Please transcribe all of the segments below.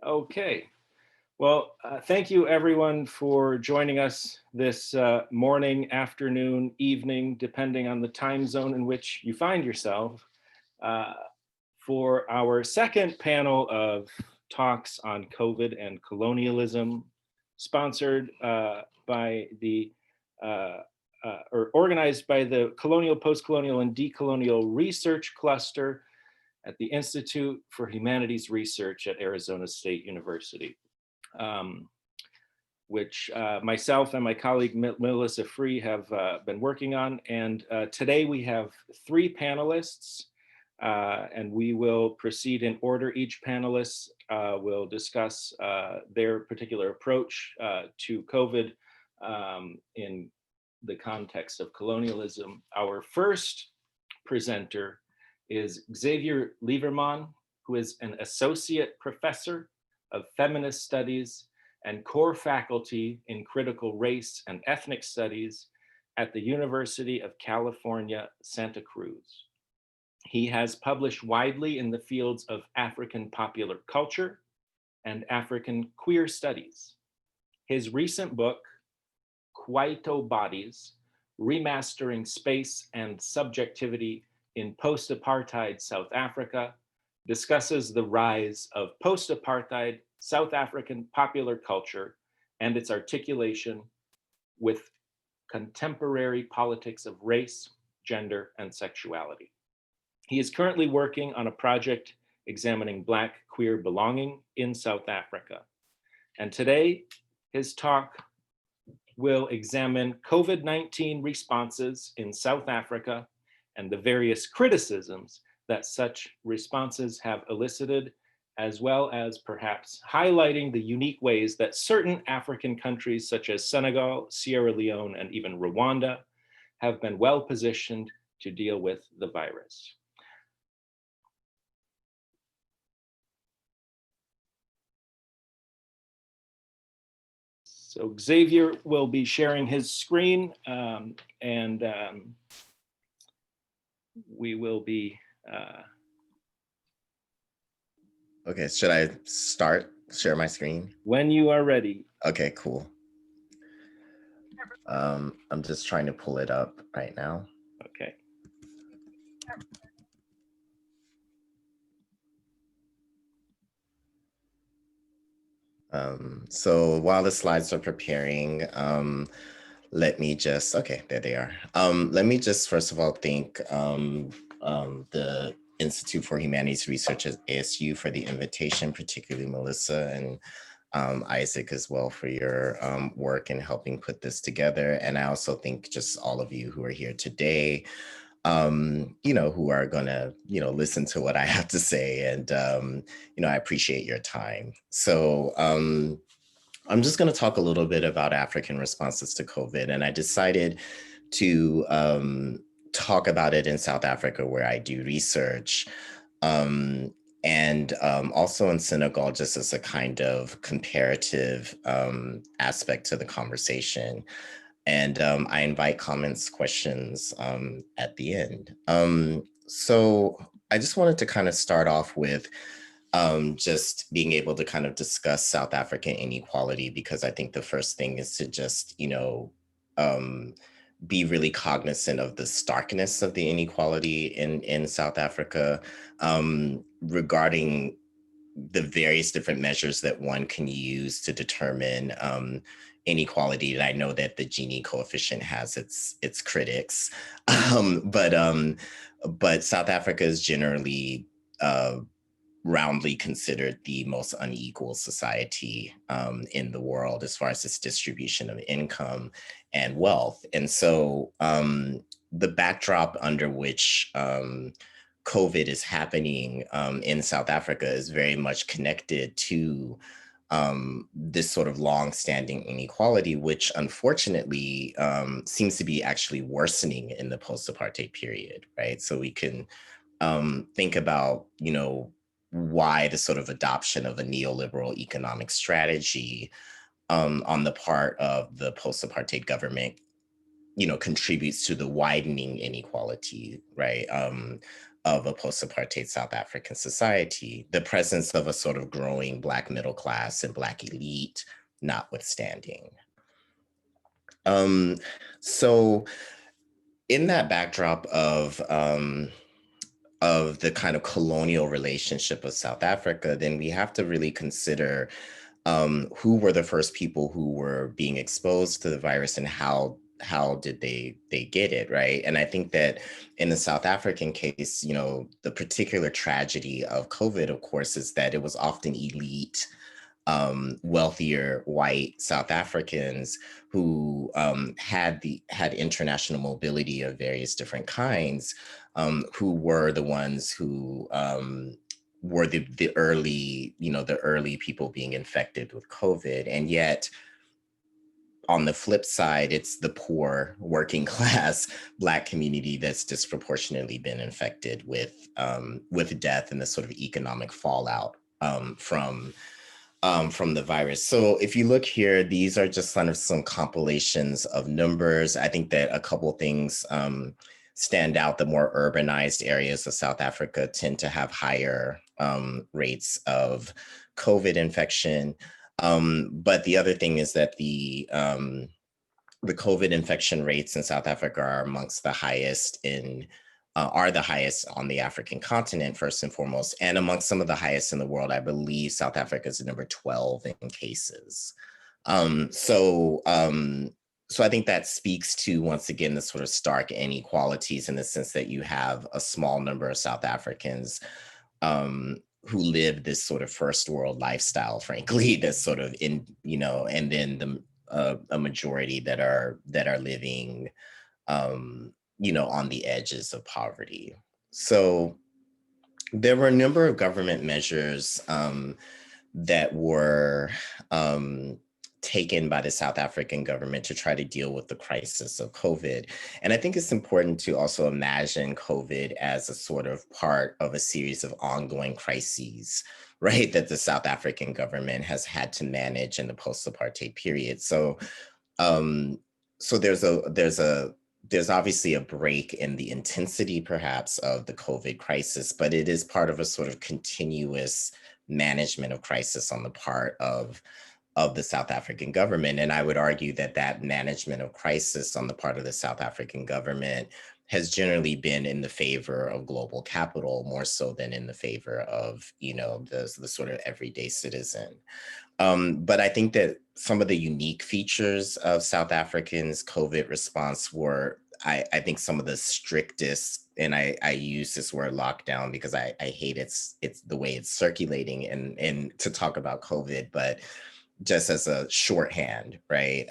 Okay. Well, thank you everyone for joining us this morning, afternoon, evening, depending on the time zone in which you find yourself, uh, for our second panel of talks on COVID and colonialism, sponsored by the or organized by the Colonial, Postcolonial, and Decolonial Research Cluster at the Institute for Humanities Research at Arizona State University, which myself and my colleague Melissa Free have been working on. And today we have three panelists, and we will proceed in order. Each panelist will discuss their particular approach to COVID in the context of colonialism. Our first presenter is Xavier Livermon, who is an associate professor of feminist studies and core faculty in critical race and ethnic studies at the University of California, Santa Cruz. He has published widely in the fields of African popular culture and African queer studies. His recent book, Kwaito Bodies, Remastering Space and Subjectivity in Post-Apartheid South Africa, discusses the rise of post-apartheid South African popular culture and its articulation with contemporary politics of race, gender, and sexuality. He is currently working on a project examining Black queer belonging in South Africa. And today, his talk will examine COVID-19 responses in South Africa and the various criticisms that such responses have elicited, as well as perhaps highlighting the unique ways that certain African countries such as Senegal, Sierra Leone, and even Rwanda have been well positioned to deal with the virus. So Xavier will be sharing his screen, and we will be. Okay, should I share my screen? When you are ready. Okay, cool. I'm just trying to pull it up right now. Okay. So while the slides are preparing, let me just, okay, there they are. Let me just first of all thank the Institute for Humanities Research at ASU for the invitation, particularly Melissa and Isaac as well for your work in helping put this together. And I also thank just all of you who are here today, who are gonna, listen to what I have to say. And, I appreciate your time. So I'm just gonna talk a little bit about African responses to COVID. And I decided to talk about it in South Africa where I do research. And also in Senegal, just as a kind of comparative aspect to the conversation. And I invite comments, questions at the end. So I just wanted to kind of start off with just being able to kind of discuss South African inequality, because I think the first thing is to just, be really cognizant of the starkness of the inequality in South Africa, regarding the various different measures that one can use to determine inequality. And I know that the Gini coefficient has its critics, but South Africa is generally roundly considered the most unequal society in the world as far as its distribution of income and wealth. And so the backdrop under which COVID is happening in South Africa is very much connected to this sort of long-standing inequality, which unfortunately seems to be actually worsening in the post-apartheid period, right? So we can think about, why the sort of adoption of a neoliberal economic strategy on the part of the post-apartheid government, contributes to the widening inequality, right? of a post-apartheid South African society, the presence of a sort of growing Black middle class and Black elite notwithstanding. Um, so in that backdrop of the kind of colonial relationship of South Africa, then we have to really consider who were the first people who were being exposed to the virus and how did they get it, right? And I think that in the South African case, you know, the particular tragedy of COVID, of course, is that it was often elite, wealthier white South Africans who had international mobility of various different kinds, who were the ones who were the early, you know, the early people being infected with COVID. And yet on the flip side, it's the poor working class Black community that's disproportionately been infected with death and the sort of economic fallout from the virus. So if you look here, these are just kind of some compilations of numbers. I think that a couple things stand out. The more urbanized areas of South Africa tend to have higher rates of COVID infection. But the other thing is that the COVID infection rates in South Africa are amongst the highest are the highest on the African continent, first and foremost, and amongst some of the highest in the world. I believe South Africa is number 12 in cases. So I think that speaks to, once again, the sort of stark inequalities in the sense that you have a small number of South Africans who live this sort of first world lifestyle, frankly, that's sort of in, you know, and then a majority that are living, you know, on the edges of poverty. So there were a number of government measures that were taken by the South African government to try to deal with the crisis of COVID. And I think it's important to also imagine COVID as a sort of part of a series of ongoing crises, right, that the South African government has had to manage in the post-apartheid period. So um, so there's obviously a break in the intensity, perhaps, of the COVID crisis, but it is part of a sort of continuous management of crisis on the part of the South African government. And I would argue that that management of crisis on the part of the South African government has generally been in the favor of global capital more so than in the favor of, you know, the sort of everyday citizen. But I think that some of the unique features of South Africans' COVID response were, I think, some of the strictest, and I use this word lockdown because I hate it's the way it's circulating and to talk about COVID, but just as a shorthand, right?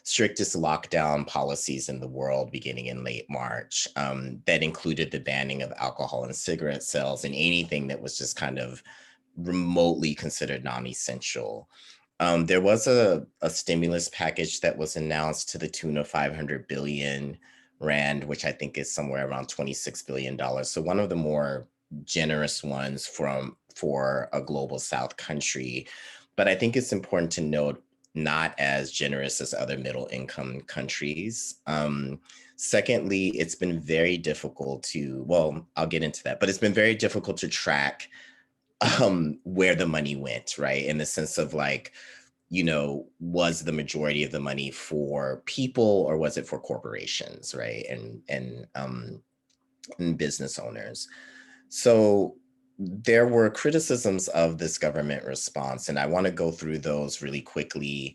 Strictest lockdown policies in the world beginning in late March that included the banning of alcohol and cigarette sales and anything that was just kind of remotely considered non-essential. There was a stimulus package that was announced to the tune of 500 billion rand, which I think is somewhere around $26 billion. So one of the more generous ones for a global South country. But I think it's important to note, not as generous as other middle income countries. Secondly, it's been very difficult to, well, I'll get into that, but it's been very difficult to track where the money went, right? In the sense of, like, you know, was the majority of the money for people or was it for corporations, right? And business owners. So there were criticisms of this government response, and I want to go through those really quickly,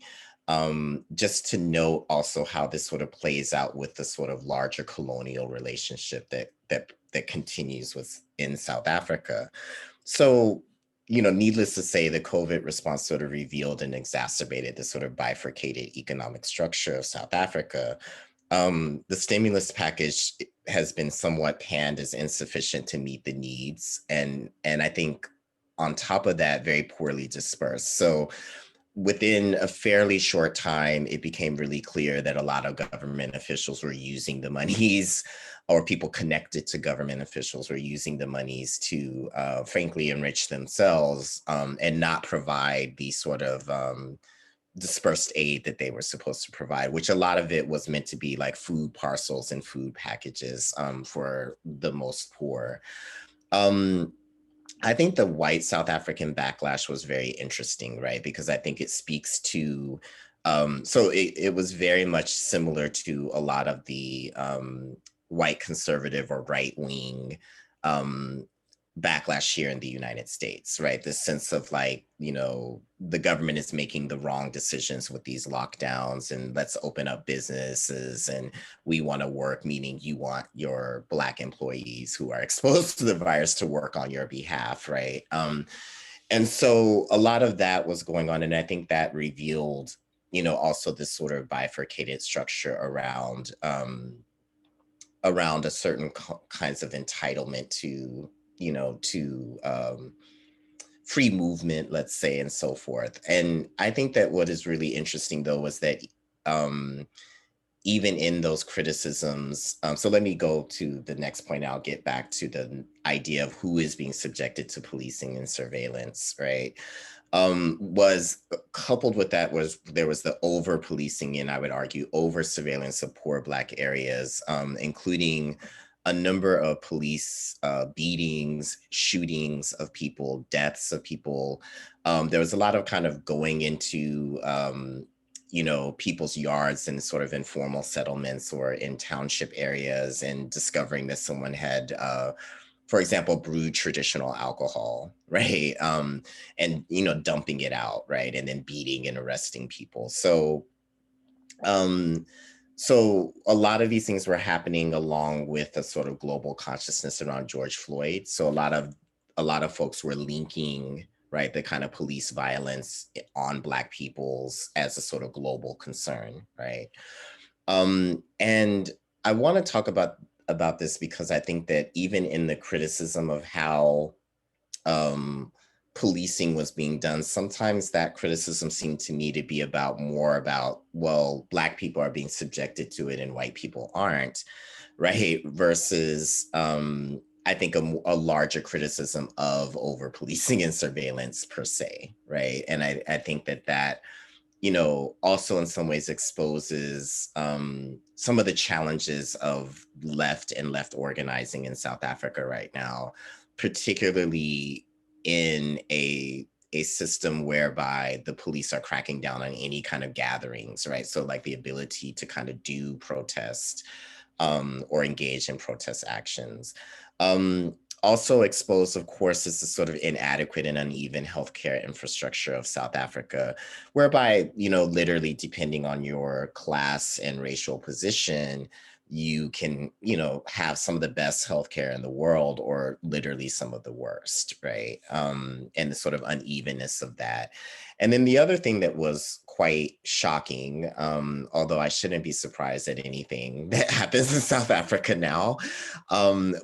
just to note also how this sort of plays out with the sort of larger colonial relationship that continues in South Africa. So, you know, needless to say, the COVID response sort of revealed and exacerbated the sort of bifurcated economic structure of South Africa. The stimulus package has been somewhat panned as insufficient to meet the needs, and I think on top of that, very poorly dispersed. So within a fairly short time, it became really clear that a lot of government officials were using the monies, or people connected to government officials were using the monies to, frankly, enrich themselves and not provide the sort of dispersed aid that they were supposed to provide, which a lot of it was meant to be like food parcels and food packages for the most poor. Um, I think the white South African backlash was very interesting, right? Because I think it speaks to, so it was very much similar to a lot of the white conservative or right wing um, backlash here in the United States, right? This sense of like, the government is making the wrong decisions with these lockdowns, and let's open up businesses, and we want to work, meaning you want your Black employees who are exposed to the virus to work on your behalf, right? And so a lot of that was going on. And I think that revealed, also this sort of bifurcated structure around a certain kinds of entitlement to, free movement, let's say, and so forth. And I think that what is really interesting, though, was that um, even in those criticisms, so let me go to the next point. I'll get back to the idea of who is being subjected to policing and surveillance, right? Was coupled with that was there was the over policing, and I would argue over surveillance of poor Black areas, including a number of police beatings, shootings of people, deaths of people. There was a lot of kind of going into people's yards and sort of informal settlements or in township areas, and discovering that someone had for example, brewed traditional alcohol, right? And dumping it out, right? And then beating and arresting people. Um, so a lot of these things were happening along with a sort of global consciousness around George Floyd. So a lot of folks were linking, right, the kind of police violence on Black peoples as a sort of global concern, right? And I want to talk about this because I think that even in the criticism of how um, policing was being done, sometimes that criticism seemed to me to be more about, well, Black people are being subjected to it and white people aren't, right? Versus, I think a larger criticism of over policing and surveillance per se, right? And I think that also in some ways exposes some of the challenges of left and left organizing in South Africa right now, particularly in a system whereby the police are cracking down on any kind of gatherings, right? So like the ability to kind of do protest or engage in protest actions. Also exposed, of course, is the sort of inadequate and uneven healthcare infrastructure of South Africa, whereby, literally depending on your class and racial position, you can, have some of the best healthcare in the world or literally some of the worst, right? And the sort of unevenness of that. And then the other thing that was quite shocking, although I shouldn't be surprised at anything that happens in South Africa now,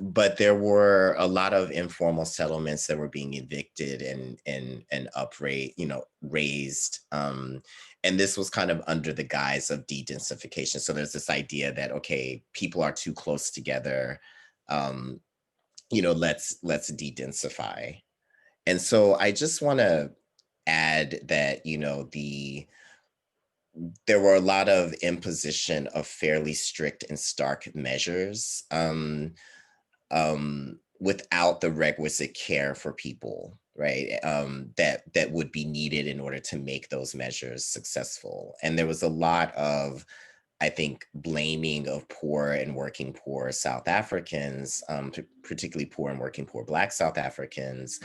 but there were a lot of informal settlements that were being evicted and raised. And this was kind of under the guise of de-densification. So there's this idea that, okay, people are too close together. Um, let's de-densify. And so I just want to add that, there were a lot of imposition of fairly strict and stark measures without the requisite care for people, right? That would be needed in order to make those measures successful. And there was a lot of, I think, blaming of poor and working poor South Africans, particularly poor and working poor Black South Africans,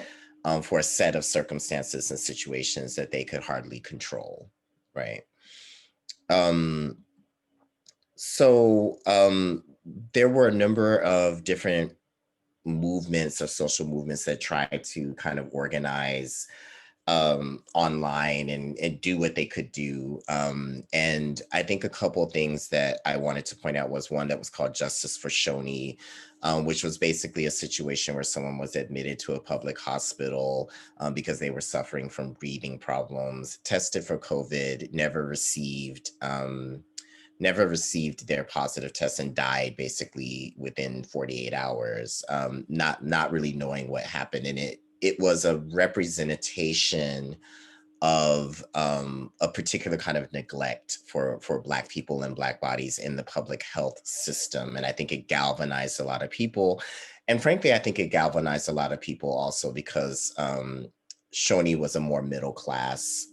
for a set of circumstances and situations that they could hardly control, right? Um, so there were a number of different movements or social movements that tried to kind of organize online and do what they could do. And I think a couple of things that I wanted to point out was one that was called Justice for Shoni, which was basically a situation where someone was admitted to a public hospital because they were suffering from breathing problems, tested for COVID, never received their positive test and died basically within 48 hours, not really knowing what happened. And it was a representation of a particular kind of neglect for Black people and Black bodies in the public health system. And I think it galvanized a lot of people. And frankly, I think it galvanized a lot of people also because Shoni was a more middle class,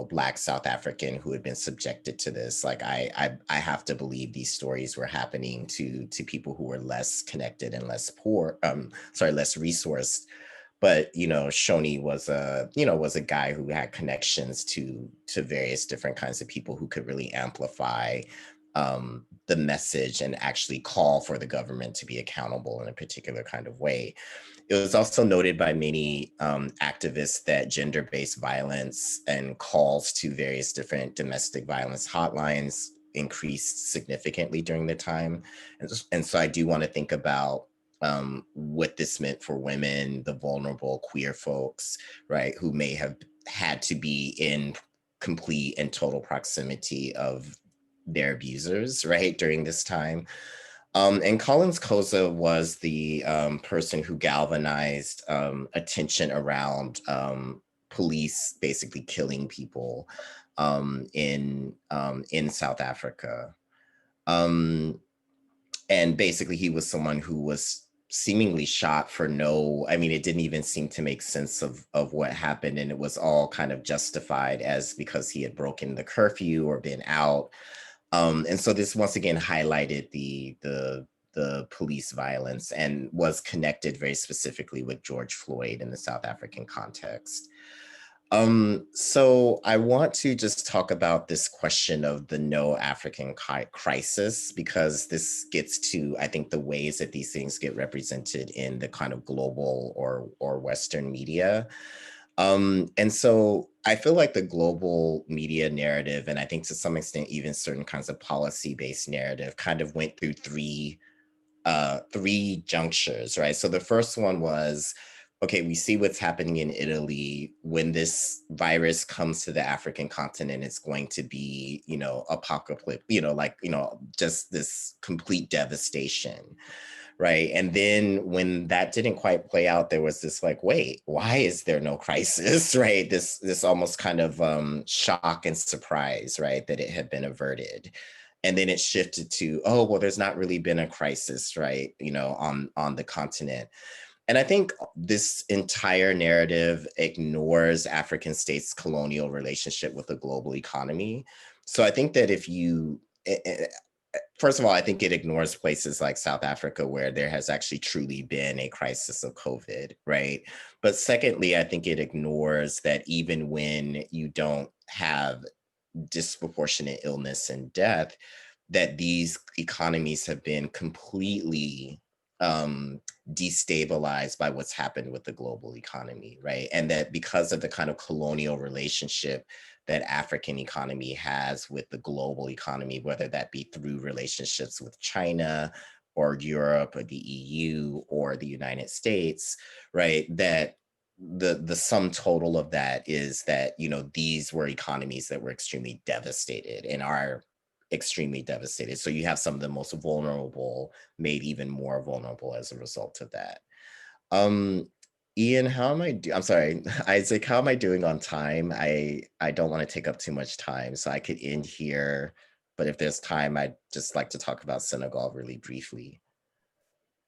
Black South African who had been subjected to this. Like I have to believe these stories were happening to people who were less connected and less poor, less resourced. But Shoni was a guy who had connections to various different kinds of people who could really amplify the message and actually call for the government to be accountable in a particular kind of way. It was also noted by many activists that gender-based violence and calls to various different domestic violence hotlines increased significantly during the time. And so I do want to think about what this meant for women, the vulnerable queer folks, right, who may have had to be in complete and total proximity of their abusers, right, during this time. And Collins Koza was the person who galvanized attention around police basically killing people in South Africa. And basically, he was someone who was seemingly shot for I mean, it didn't even seem to make sense of what happened. And it was all kind of justified as because he had broken the curfew or been out. And so this once again highlighted the police violence and was connected very specifically with George Floyd in the South African context. So I want to just talk about this question of the no African crisis, because this gets to, I think, the ways that these things get represented in the kind of global or Western media. And so I feel like the global media narrative, and I think to some extent, even certain kinds of policy-based narrative kind of went through three junctures, right? So the first one was, okay, we see what's happening in Italy. When this virus comes to the African continent, it's going to be, apocalypse, just this complete devastation. Right. And then when that didn't quite play out, there was this like, wait, why is there no crisis? Right. This almost kind of shock and surprise, right, that it had been averted. And then it shifted to, oh, well, there's not really been a crisis, right, on the continent. And I think this entire narrative ignores African states' colonial relationship with the global economy. So I think that first of all, I think it ignores places like South Africa where there has actually truly been a crisis of COVID, right? But secondly, I think it ignores that even when you don't have disproportionate illness and death, that these economies have been completely destabilized by what's happened with the global economy, right? And that because of the kind of colonial relationship that African economy has with the global economy, whether that be through relationships with China or Europe or the EU or the United States, right? That the sum total of that is that, these were economies that were extremely devastated and are extremely devastated. So you have some of the most vulnerable made even more vulnerable as a result of that. Um, Ian, how am I'm sorry, Isaac, how am I doing on time? I don't want to take up too much time, so I could end here. But if there's time, I'd just like to talk about Senegal really briefly.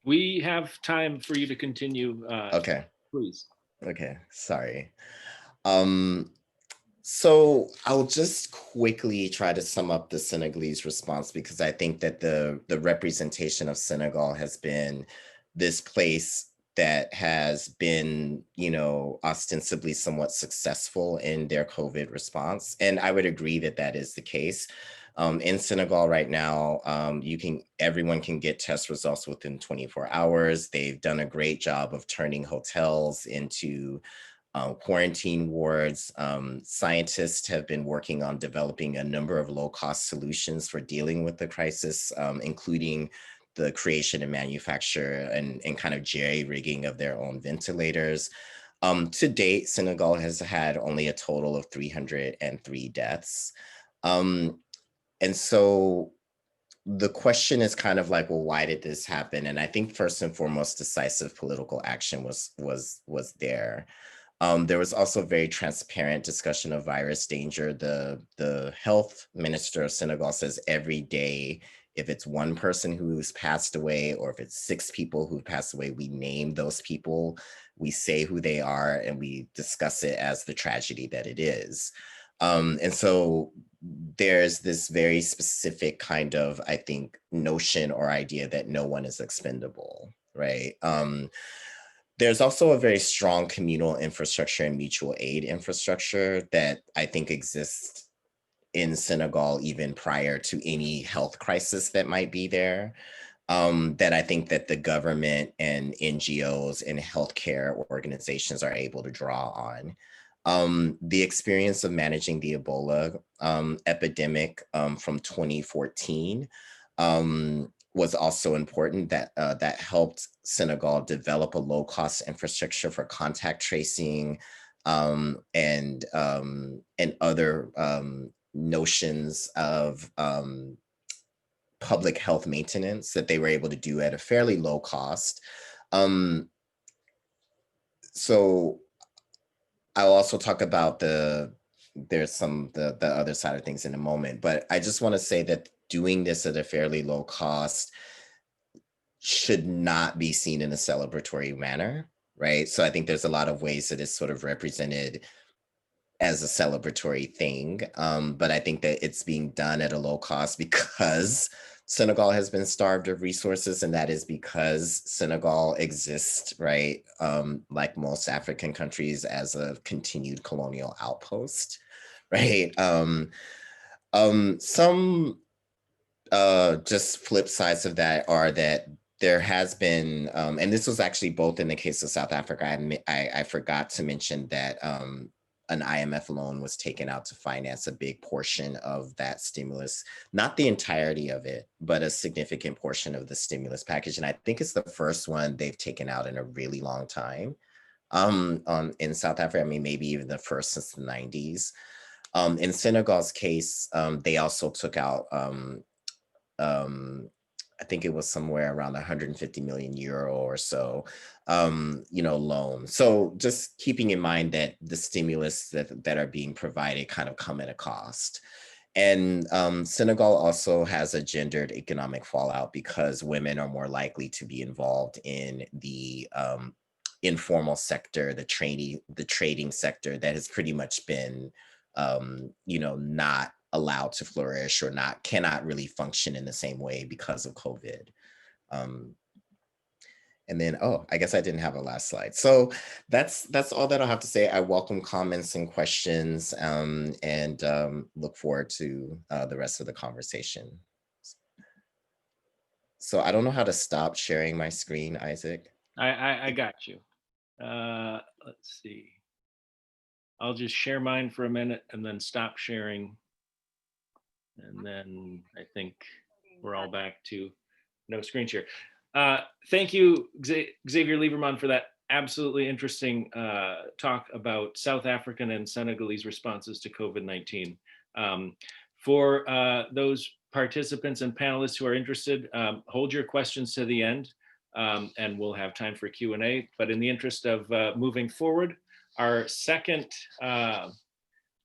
We have time for you to continue, Okay. please. Okay. Sorry. Um, So I'll just quickly try to sum up the Senegalese response, because I think that the representation of Senegal has been this place that has been, ostensibly somewhat successful in their COVID response. And I would agree that that is the case. In Senegal right now, everyone can get test results within 24 hours. They've done a great job of turning hotels into quarantine wards. Scientists have been working on developing a number of low-cost solutions for dealing with the crisis, including the creation and manufacture and kind of jerry-rigging of their own ventilators. To date, Senegal has had only a total of 303 deaths. And so the question is kind of like, well, why did this happen? And I think first and foremost, decisive political action was there. There was also very transparent discussion of virus danger. The health minister of Senegal says every day, if it's one person who's passed away or if it's 6 people who've passed away, we name those people, we say who they are, and we discuss it as the tragedy that it is. And so there's this very specific kind of, I think, notion or idea that no one is expendable, right? There's also a very strong communal infrastructure and mutual aid infrastructure that I think exists in Senegal even prior to any health crisis that might be there. That I think that the government and NGOs and healthcare organizations are able to draw on. The experience of managing the Ebola epidemic from 2014 was also important. That helped Senegal develop a low-cost infrastructure for contact tracing and other notions of public health maintenance that they were able to do at a fairly low cost. So I'll also talk about the other side of things in a moment, but I just want to say that doing this at a fairly low cost should not be seen in a celebratory manner, right? So I think there's a lot of ways that it's sort of represented as a celebratory thing. But I think that it's being done at a low cost because Senegal has been starved of resources, and that is because Senegal exists, right? Like most African countries, as a continued colonial outpost, right? Some just flip sides of that are that there has been, and this was actually both in the case of South Africa. I forgot to mention that an IMF loan was taken out to finance a big portion of that stimulus, not the entirety of it, but a significant portion of the stimulus package. And I think it's the first one they've taken out in a really long time in South Africa. I mean, maybe even the first since the 90s. In Senegal's case, they also took out I think it was somewhere around 150 million euro or so, loan. So just keeping in mind that the stimulus that are being provided kind of come at a cost. And Senegal also has a gendered economic fallout because women are more likely to be involved in the informal sector, the trading sector that has pretty much been, not allowed to flourish or cannot really function in the same way because of COVID. Um, and then, I guess I didn't have a last slide. So that's all that I'll have to say. I welcome comments and questions, and look forward to the rest of the conversation. So I don't know how to stop sharing my screen, Isaac. I got you. Let's see. I'll just share mine for a minute and then stop sharing. And then I think we're all back to no screen share. Thank you, Xavier Livermon, for that absolutely interesting talk about South African and Senegalese responses to COVID-19. For those participants and panelists who are interested, hold your questions to the end, and we'll have time for Q&A. But in the interest of moving forward, our second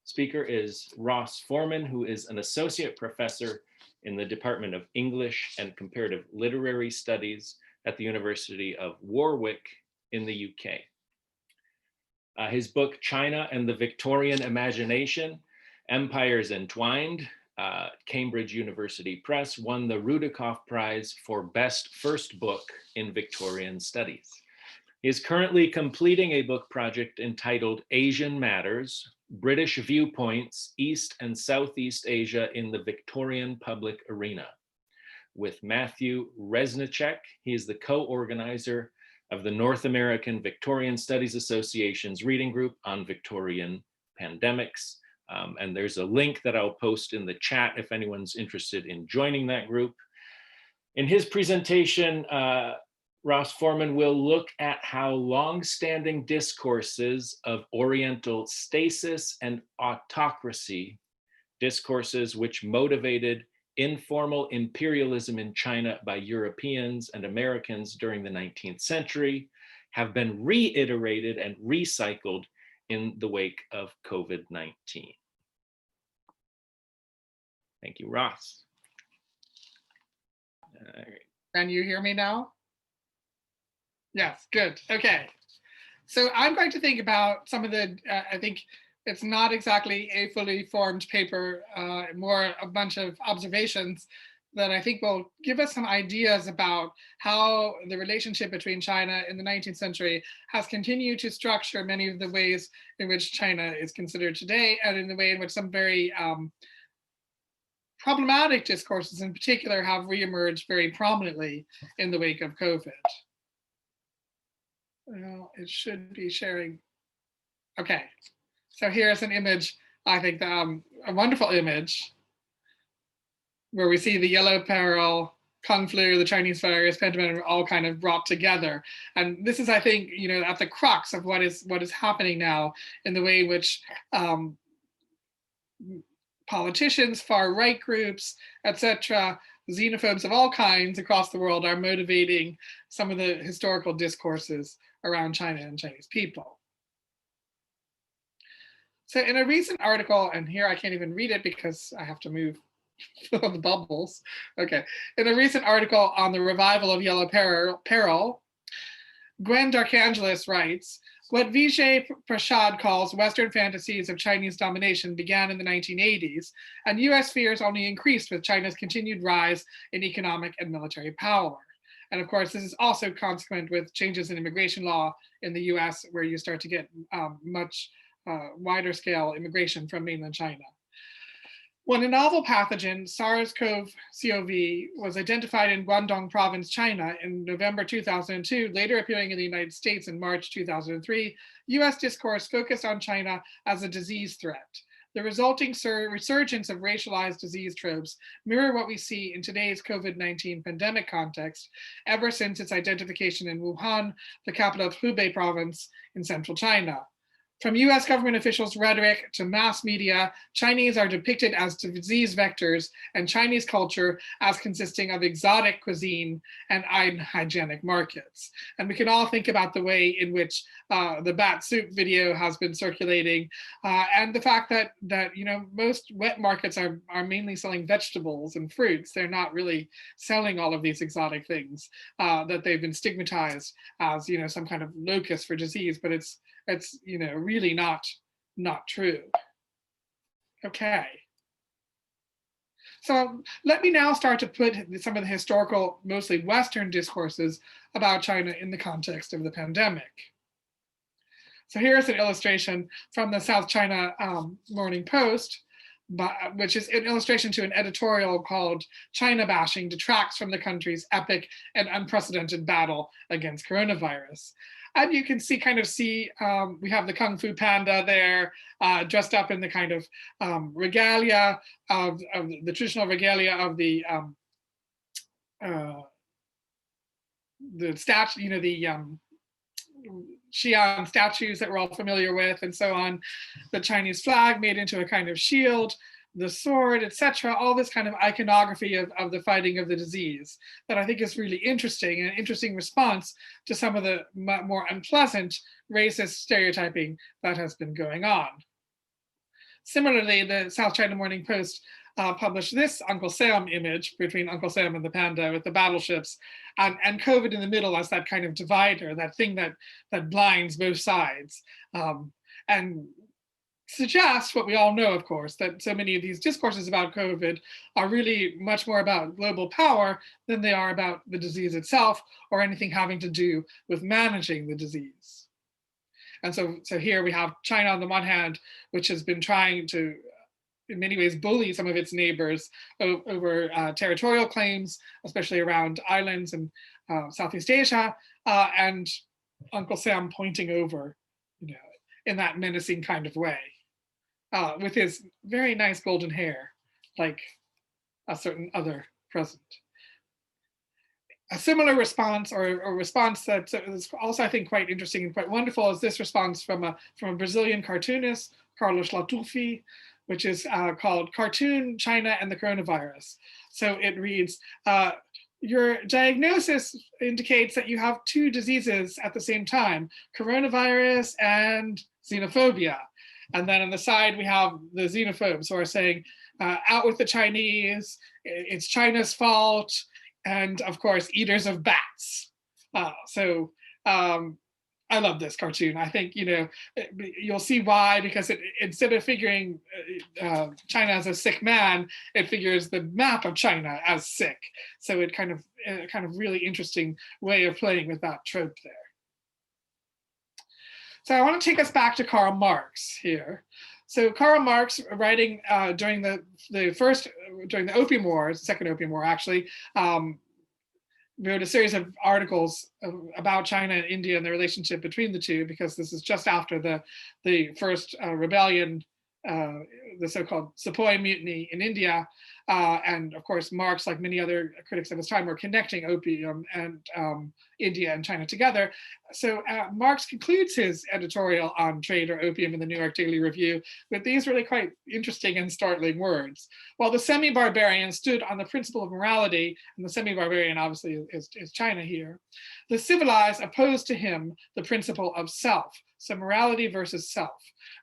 speaker is Ross Foreman, who is an associate professor in the Department of English and Comparative Literary Studies at the University of Warwick in the UK. His book, China and the Victorian Imagination, Empires Entwined, Cambridge University Press, won the Rudikoff Prize for Best First Book in Victorian Studies. He is currently completing a book project entitled Asian Matters, British Viewpoints, East and Southeast Asia in the Victorian Public Arena. With Matthew Resnicek, he is the co-organizer of the North American Victorian Studies Association's reading group on Victorian pandemics. And there's a link that I'll post in the chat if anyone's interested in joining that group. In his presentation, Ross Foreman will look at how long-standing discourses of Oriental stasis and autocracy, discourses which motivated informal imperialism in China by Europeans and Americans during the 19th century, have been reiterated and recycled in the wake of COVID-19. Thank you, Ross. All right. Can you hear me now? Yes, good. Okay. So I'm going to think about some of the, I think it's not exactly a fully formed paper, more a bunch of observations that I think will give us some ideas about how the relationship between China in the 19th century has continued to structure many of the ways in which China is considered today, and in the way in which some very problematic discourses in particular have reemerged very prominently in the wake of COVID. Well, it should be sharing. Okay, so here's an image, I think a wonderful image, where we see the yellow peril, Kung Flu, the Chinese virus, pandemic, all kind of brought together. And this is, I think, at the crux of what is happening now in the way in which politicians, far right groups, etc., xenophobes of all kinds across the world are motivating some of the historical discourses around China and Chinese people. So in a recent article, and here I can't even read it because I have to move the bubbles. Okay. In a recent article on the revival of yellow peril, Gwen Darkangelis writes, what Vijay Prashad calls Western fantasies of Chinese domination began in the 1980s, and US fears only increased with China's continued rise in economic and military power. And of course, this is also consequent with changes in immigration law in the US, where you start to get much wider scale immigration from mainland China. When a novel pathogen, SARS-CoV, was identified in Guangdong province, China in November 2002, later appearing in the United States in March 2003, US discourse focused on China as a disease threat. The resulting resurgence of racialized disease tropes mirror what we see in today's COVID-19 pandemic context, ever since its identification in Wuhan, the capital of Hubei province in central China. From US government officials' rhetoric to mass media, Chinese are depicted as disease vectors and Chinese culture as consisting of exotic cuisine and unhygienic markets. And we can all think about the way in which the bat soup video has been circulating, and the fact that most wet markets are mainly selling vegetables and fruits. They're not really selling all of these exotic things that they've been stigmatized as some kind of locus for disease, but it's really not true. Okay. So let me now start to put some of the historical, mostly Western discourses about China in the context of the pandemic. So here's an illustration from the South China Morning Post, which is an illustration to an editorial called "China Bashing Detracts from the Country's Epic and Unprecedented Battle Against Coronavirus." And you can see, we have the Kung Fu Panda there, dressed up in the kind of regalia of the traditional regalia of the statue, the Xi'an statues that we're all familiar with, and so on. The Chinese flag made into a kind of shield, the sword, etc. All this kind of iconography of the fighting of the disease that I think is really interesting, and an interesting response to some of the more unpleasant racist stereotyping that has been going on. Similarly, the South China Morning Post published this Uncle Sam image between Uncle Sam and the panda with the battleships, and COVID in the middle as that kind of divider, that thing that blinds both sides, and suggests what we all know, of course, that so many of these discourses about COVID are really much more about global power than they are about the disease itself or anything having to do with managing the disease. And so here we have China on the one hand, which has been trying to, in many ways, bully some of its neighbors over territorial claims, especially around islands and Southeast Asia, and Uncle Sam pointing over, in that menacing kind of way, with his very nice golden hair, like a certain other president. A similar response, or a response that is also, I think, quite interesting and quite wonderful, is this response from a Brazilian cartoonist, Carlos Latuffi, which is called "Cartoon China and the Coronavirus." So it reads, your diagnosis indicates that you have two diseases at the same time, coronavirus and xenophobia. And then on the side, we have the xenophobes who are saying, out with the Chinese, it's China's fault, and of course, eaters of bats. I love this cartoon. I think, you'll see why, because instead of figuring China as a sick man, it figures the map of China as sick. So it kind of really interesting way of playing with that trope there. So I want to take us back to Karl Marx here. So Karl Marx, writing during the Opium Wars, the Second Opium War actually, wrote a series of articles about China and India and the relationship between the two, because this is just after the first rebellion, the so-called Sepoy Mutiny in India. And of course, Marx, like many other critics of his time, were connecting opium and India and China together. So Marx concludes his editorial on trade or opium in the New York Daily Review with these really quite interesting and startling words. While the semi-barbarian stood on the principle of morality, and the semi-barbarian obviously is China here, the civilized opposed to him the principle of self, so morality versus self.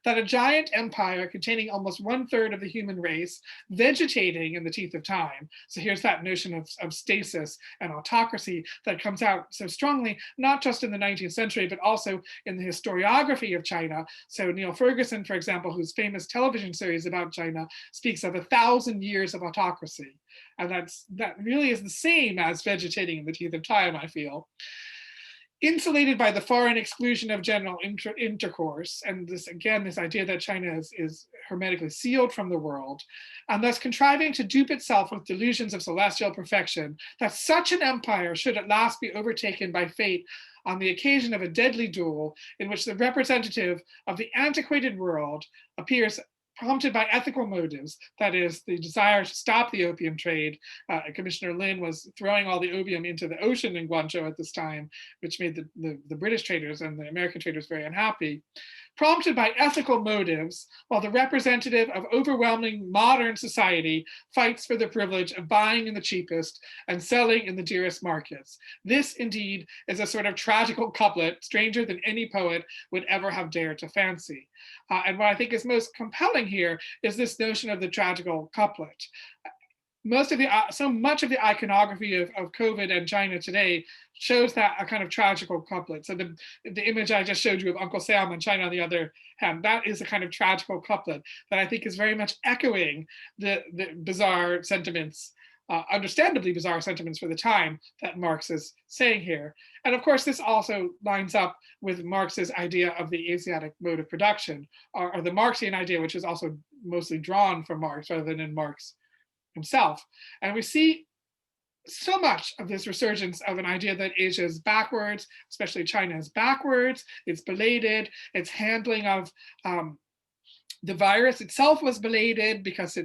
That a giant empire containing almost 1/3 of the human race, vegetating in the teeth of time. So here's that notion of stasis and autocracy that comes out so strongly, not just in the 19th century, but also in the historiography of China. So Neil Ferguson, for example, whose famous television series about China speaks of 1,000 years of autocracy. And that really is the same as vegetating in the teeth of time, I feel. Insulated by the foreign exclusion of general intercourse, and this idea that China is hermetically sealed from the world, and thus contriving to dupe itself with delusions of celestial perfection, that such an empire should at last be overtaken by fate on the occasion of a deadly duel in which the representative of the antiquated world appears prompted by ethical motives, that is, the desire to stop the opium trade. Commissioner Lin was throwing all the opium into the ocean in Guangzhou at this time, which made the British traders and the American traders very unhappy. Prompted by ethical motives, while the representative of overwhelming modern society fights for the privilege of buying in the cheapest and selling in the dearest markets. This indeed is a sort of tragical couplet, stranger than any poet would ever have dared to fancy. And what I think is most compelling here is this notion of the tragical couplet. So much of the iconography of COVID and China today shows that a kind of tragical couplet. So the image I just showed you of Uncle Sam and China on the other hand, that is a kind of tragical couplet that I think is very much echoing the bizarre sentiments, understandably bizarre sentiments for the time that Marx is saying here. And of course, this also lines up with Marx's idea of the Asiatic mode of production, or the Marxian idea, which is also mostly drawn from Marx rather than in Marx himself. And we see so much of this resurgence of an idea that Asia is backwards, especially China is backwards, it's belated, its handling of the virus itself was belated because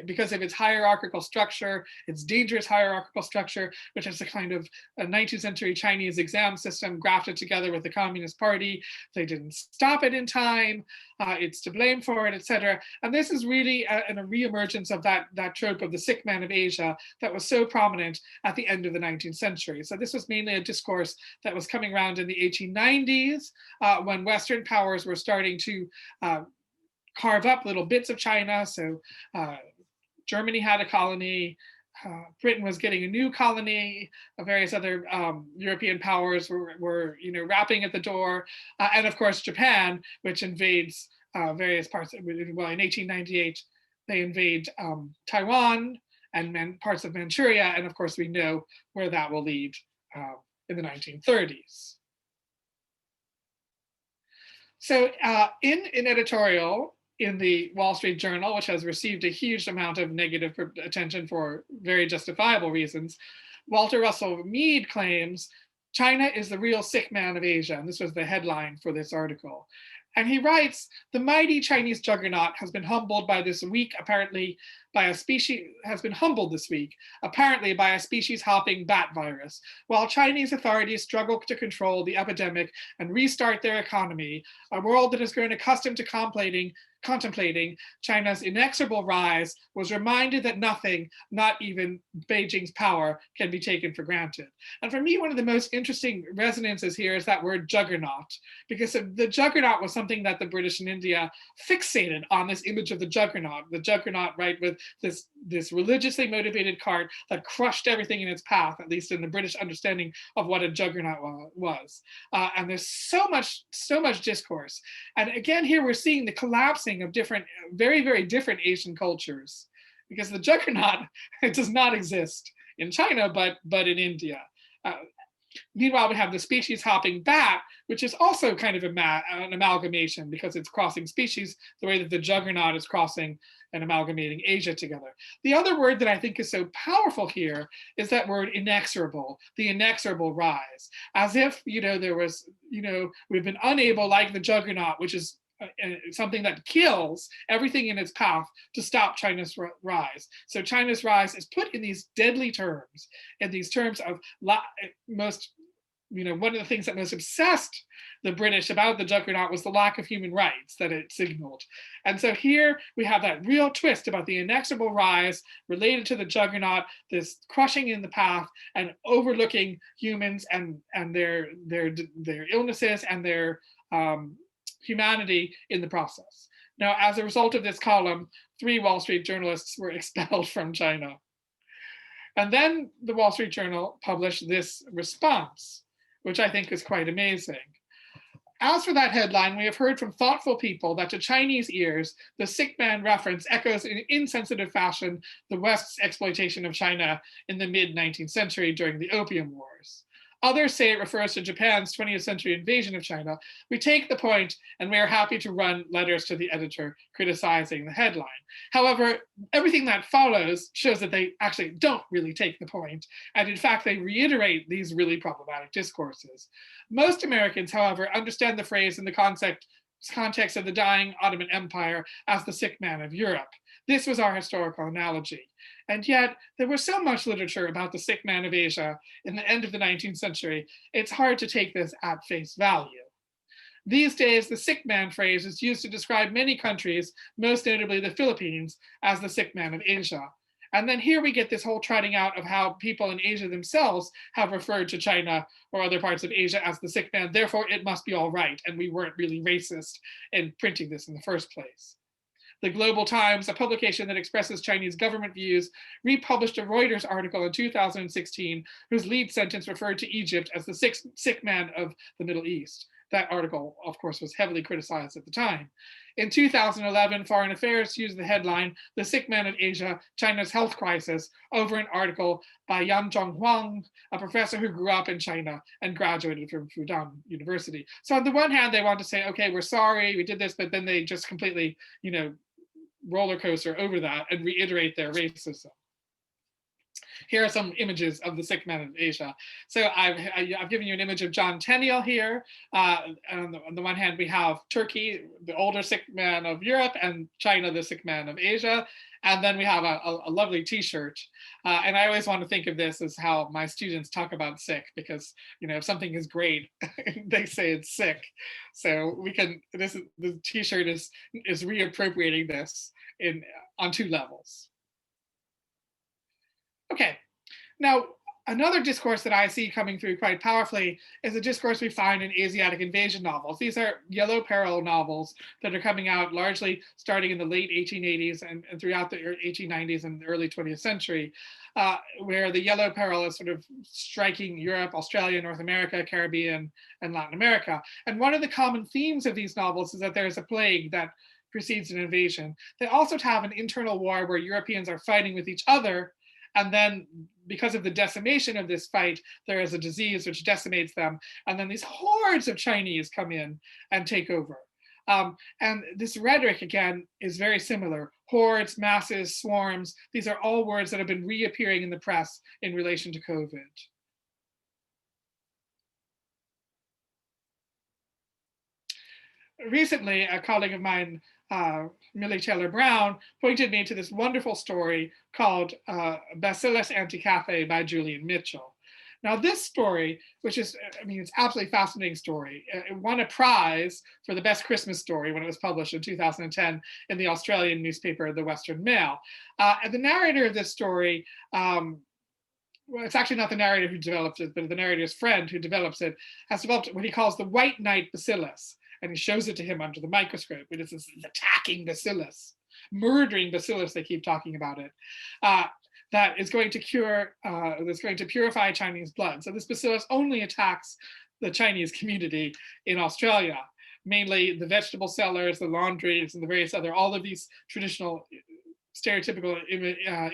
because of its hierarchical structure, its dangerous hierarchical structure, which is a kind of a 19th century Chinese exam system grafted together with the Communist Party. They didn't stop it in time. It's to blame for it, etc. And this is really a reemergence of that trope of the sick man of Asia that was so prominent at the end of the 19th century. So this was mainly a discourse that was coming around in the 1890s when Western powers were starting to carve up little bits of China. So Germany had a colony, Britain was getting a new colony, various other European powers were rapping at the door. And of course, Japan, which invades various parts, well, in 1898, they invade Taiwan and parts of Manchuria. And of course, we know where that will lead in the 1930s. So in an editorial in the Wall Street Journal, which has received a huge amount of negative attention for very justifiable reasons, Walter Russell Mead claims China is the real sick man of Asia. And this was the headline for this article. And he writes, the mighty Chinese juggernaut has been humbled by this week, apparently by a species, has been humbled this week, apparently by a species hopping bat virus. While Chinese authorities struggle to control the epidemic and restart their economy, a world that has grown accustomed to contemplating China's inexorable rise was reminded that nothing, not even Beijing's power, can be taken for granted. And for me, one of the most interesting resonances here is that word juggernaut, because the juggernaut was something that the British in India fixated on, this image of the juggernaut, right, with this religiously motivated cart that crushed everything in its path, at least in the British understanding of what a juggernaut was. And there's so much discourse. And again, here we're seeing the collapsing of different, very, very different Asian cultures, because the juggernaut, it does not exist in China, but in India. Meanwhile, we have the species hopping bat, which is also kind of an amalgamation, because it's crossing species the way that the juggernaut is crossing and amalgamating Asia together. The other word that I think is so powerful here is that word inexorable, the inexorable rise, as if, there was, we've been unable, like the juggernaut, which is something that kills everything in its path, to stop China's rise. So China's rise is put in these deadly terms, in these terms of most, one of the things that most obsessed the British about the juggernaut was the lack of human rights that it signaled. And so here we have that real twist about the inexorable rise related to the juggernaut, this crushing in the path and overlooking humans and their illnesses and their humanity in the process. Now, as a result of this column, 3 Wall Street journalists were expelled from China. And then the Wall Street Journal published this response, which I think is quite amazing. As for that headline, we have heard from thoughtful people that to Chinese ears, the sick man reference echoes in insensitive fashion the West's exploitation of China in the mid-19th century during the Opium Wars. Others say it refers to Japan's 20th century invasion of China. We take the point, and we are happy to run letters to the editor criticizing the headline. However, everything that follows shows that they actually don't really take the point, and in fact, they reiterate these really problematic discourses. Most Americans, however, understand the phrase in the context of the dying Ottoman Empire as the sick man of Europe. This was our historical analogy. And yet, there was so much literature about the sick man of Asia in the end of the 19th century, it's hard to take this at face value. These days, the sick man phrase is used to describe many countries, most notably the Philippines, as the sick man of Asia. And then here we get this whole trotting out of how people in Asia themselves have referred to China or other parts of Asia as the sick man, therefore it must be all right, and we weren't really racist in printing this in the first place. The Global Times, a publication that expresses Chinese government views, republished a Reuters article in 2016 whose lead sentence referred to Egypt as the sick man of the Middle East. That article, of course, was heavily criticized at the time. In 2011, Foreign Affairs used the headline, "The Sick Man of Asia, China's Health Crisis," over an article by Yan Zhonghuang, a professor who grew up in China and graduated from Fudan University. So on the one hand, they want to say, okay, we're sorry, we did this, but then they just completely, roller coaster over that and reiterate their racism. Here are some images of the sick man of Asia. So I've given you an image of John Tenniel here. On the one hand, we have Turkey, the older sick man of Europe, and China, the sick man of Asia. And then we have a lovely T-shirt. And I always want to think of this as how my students talk about sick, because if something is great, they say it's sick. So the T-shirt is reappropriating this on 2 levels. Okay, now another discourse that I see coming through quite powerfully is a discourse we find in Asiatic invasion novels. These are yellow peril novels that are coming out largely starting in the late 1880s and throughout the 1890s and the early 20th century, where the yellow peril is sort of striking Europe, Australia, North America, Caribbean, and Latin America. And one of the common themes of these novels is that there's a plague that precedes an invasion. They also have an internal war where Europeans are fighting with each other. And then because of the decimation of this fight, there is a disease which decimates them. And then these hordes of Chinese come in and take over. And this rhetoric, again, is very similar. Hordes, masses, swarms, these are all words that have been reappearing in the press in relation to COVID. recently, a colleague of mine, Millie Taylor Brown, pointed me to this wonderful story called Bacillus Antikytherae by Julian Mitchell. Now, this story, which is, I mean, it's absolutely fascinating story. It won a prize for the best Christmas story when it was published in 2010 in the Australian newspaper, The Western Mail. And the narrator of this story, well, it's actually not the narrator who developed it, but the narrator's friend who develops it, has developed what he calls the white knight bacillus. And he shows it to him under the microscope. It is this attacking bacillus, murdering bacillus, they keep talking about it, that is going to cure, that's going to purify Chinese blood. So this bacillus only attacks the Chinese community in Australia, mainly the vegetable sellers, the laundries, and the various other, all of these traditional stereotypical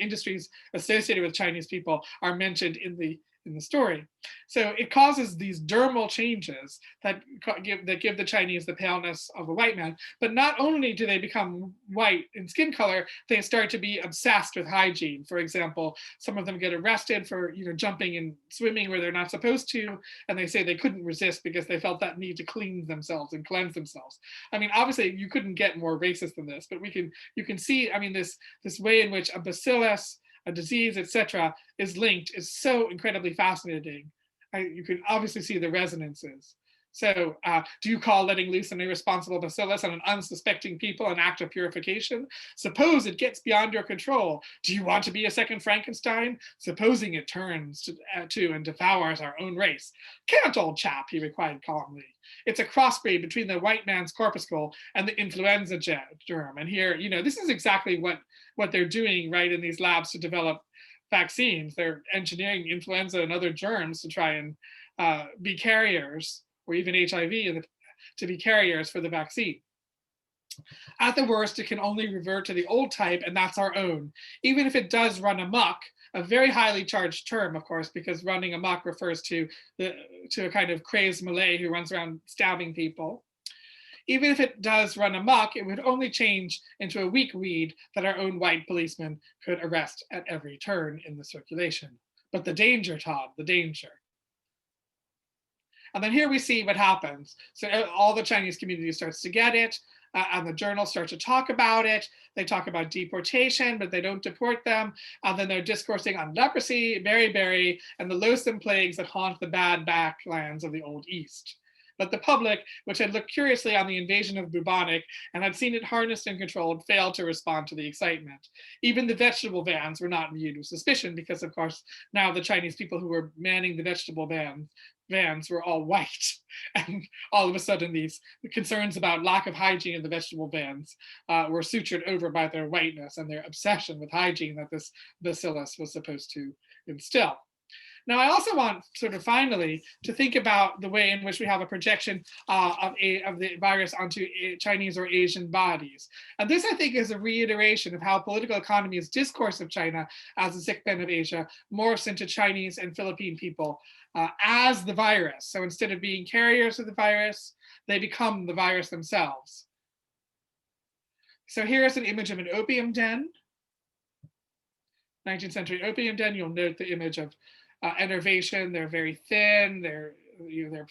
industries associated with Chinese people are mentioned in the story. So it causes these dermal changes that give the Chinese the paleness of a white man. But not only do they become white in skin color, they start to be obsessed with hygiene. For example, some of them get arrested for jumping and swimming where they're not supposed to, and they say they couldn't resist because they felt that need to clean themselves and cleanse themselves. I mean, obviously you couldn't get more racist than this, but you can see, I mean, this way in which a bacillus, a disease, etc., is linked is so incredibly fascinating. You can obviously see the resonances. So do you call letting loose an irresponsible bacillus on an unsuspecting people an act of purification? Suppose it gets beyond your control. Do you want to be a second Frankenstein? Supposing it turns to and devours our own race. Can't, old chap, he replied calmly. It's a crossbreed between the white man's corpuscle and the influenza germ. And here, this is exactly what they're doing, right, in these labs to develop vaccines. They're engineering influenza and other germs to try and be carriers, or even HIV, to be carriers for the vaccine. At the worst, it can only revert to the old type, and that's our own. Even if it does run amok, a very highly charged term, of course, because running amok refers to a kind of crazed Malay who runs around stabbing people. Even if it does run amok, it would only change into a weak weed that our own white policemen could arrest at every turn in the circulation. But the danger, Todd, the danger. And then here we see what happens. So all the Chinese community starts to get it, and the journals start to talk about it. They talk about deportation, but they don't deport them. And then they're discoursing on leprosy, beriberi, and the loathsome plagues that haunt the bad backlands of the Old East. But the public, which had looked curiously on the invasion of bubonic and had seen it harnessed and controlled, failed to respond to the excitement. Even the vegetable vans were not viewed with suspicion because, of course, now the Chinese people who were manning the vegetable vans were all white. And all of a sudden, these concerns about lack of hygiene in the vegetable vans were sutured over by their whiteness and their obsession with hygiene that this bacillus was supposed to instill. Now, I also want, sort of finally, to think about the way in which we have a projection of the virus onto Chinese or Asian bodies. And this, I think, is a reiteration of how political economy's discourse of China as a sick pen of Asia morphs into Chinese and Philippine people as the virus. So instead of being carriers of the virus, they become the virus themselves. So here is an image of an opium den. 19th century opium den. You'll note the image of enervation. They're very thin, they're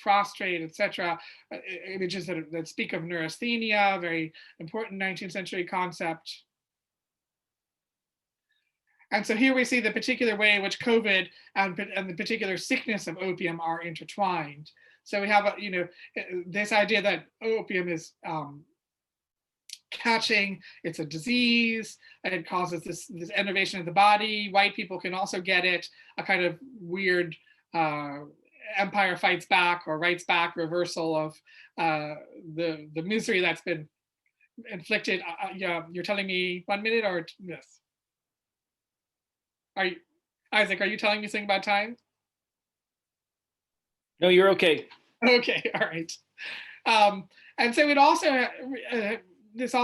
prostrate, etc. Images that speak of neurasthenia, very important 19th century concept. And so here we see the particular way in which COVID and the particular sickness of opium are intertwined. So we have, this idea that opium is catching, it's a disease, and it causes this enervation of the body. White people can also get it, a kind of weird empire fights back or writes back reversal of the misery that's been inflicted. You're telling me 1 minute or yes? Isaac, are you telling me something about time? No, you're okay. Okay, all right. And so it also,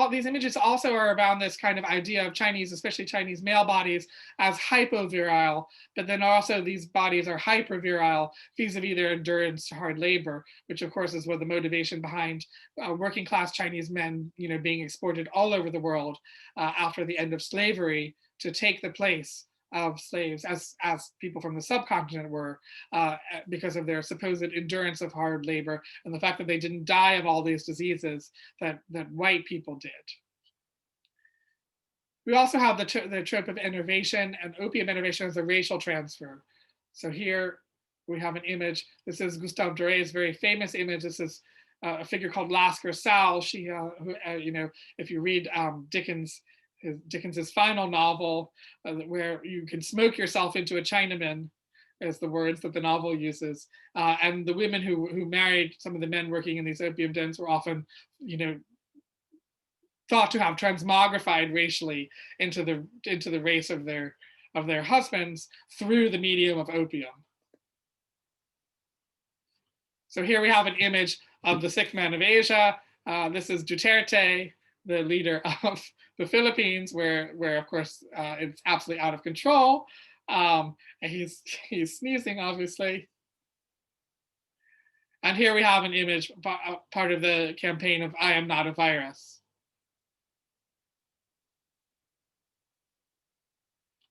these images also are around this kind of idea of Chinese, especially Chinese male bodies, as hypovirile, but then also these bodies are hypervirile vis-a-vis their endurance to hard labor, which of course is what the motivation behind working class Chinese men, being exported all over the world after the end of slavery to take the place of slaves as people from the subcontinent were, because of their supposed endurance of hard labor and the fact that they didn't die of all these diseases that white people did. We also have the trope of enervation, and opium enervation as a racial transfer. So here we have an image. This is Gustave Doré's very famous image. This is a figure called Lasker Sal. She, who, if you read Dickens's final novel, where you can smoke yourself into a Chinaman, is the words that the novel uses. And the women who married some of the men working in these opium dens were often, thought to have transmogrified racially into the race of their husbands through the medium of opium. So here we have an image of the sick man of Asia. This is Duterte, the leader of the Philippines, where of course it's absolutely out of control. And he's sneezing, obviously. And here we have an image, part of the campaign of "I am not a virus."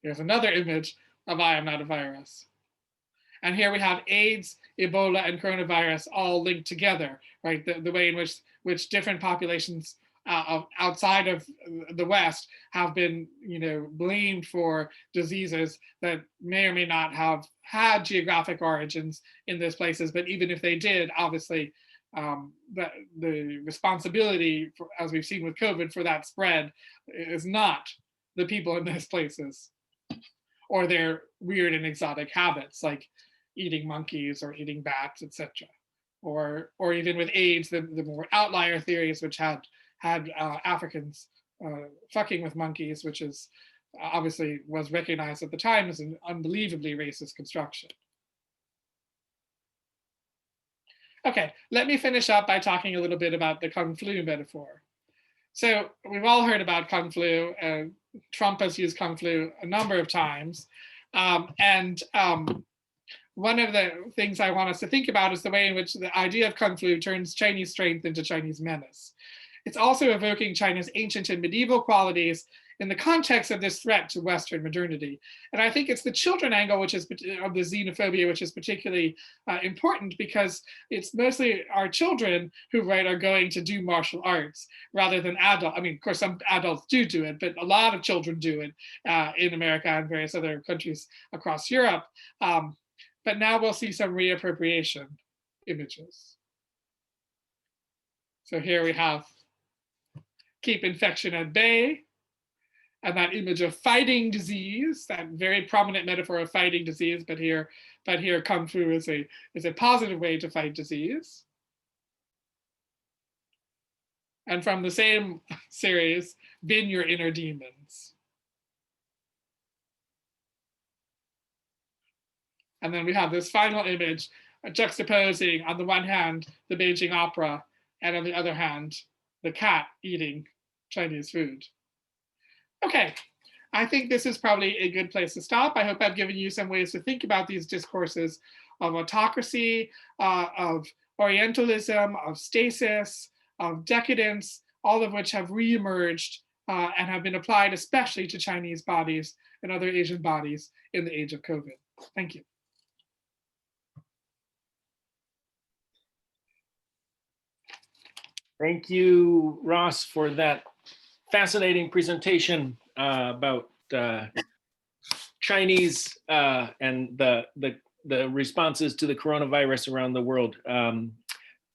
Here's another image of "I am not a virus." And here we have AIDS, Ebola, and coronavirus all linked together, right? The way in which different populations outside of the West have been, blamed for diseases that may or may not have had geographic origins in those places. But even if they did, obviously, the responsibility, as we've seen with COVID, for that spread is not the people in those places or their weird and exotic habits, like eating monkeys or eating bats, etc. Or even with AIDS, the more outlier theories, which had Africans fucking with monkeys, which is obviously was recognized at the time as an unbelievably racist construction. Okay, let me finish up by talking a little bit about the Kung Flu metaphor. So we've all heard about Kung Flu. Trump has used Kung Flu a number of times. One of the things I want us to think about is the way in which the idea of Kung Flu turns Chinese strength into Chinese menace. It's also evoking China's ancient and medieval qualities in the context of this threat to Western modernity. And I think it's the children angle, which is of the xenophobia, which is particularly important, because it's mostly our children who are going to do martial arts rather than adults. I mean, of course, some adults do it, but a lot of children do it in America and various other countries across Europe. But now we'll see some reappropriation images. So here we have "Keep infection at bay," and that image of fighting disease, that very prominent metaphor of fighting disease, but here Kung Fu is a positive way to fight disease. And from the same series, "Bin your inner demons." And then we have this final image juxtaposing, on the one hand, the Beijing Opera, and on the other hand, the cat eating Chinese food. Okay, I think this is probably a good place to stop. I hope I've given you some ways to think about these discourses of autocracy, of Orientalism, of stasis, of decadence, all of which have reemerged and have been applied especially to Chinese bodies and other Asian bodies in the age of COVID. Thank you. Thank you, Ross, for that fascinating presentation about Chinese and the responses to the coronavirus around the world.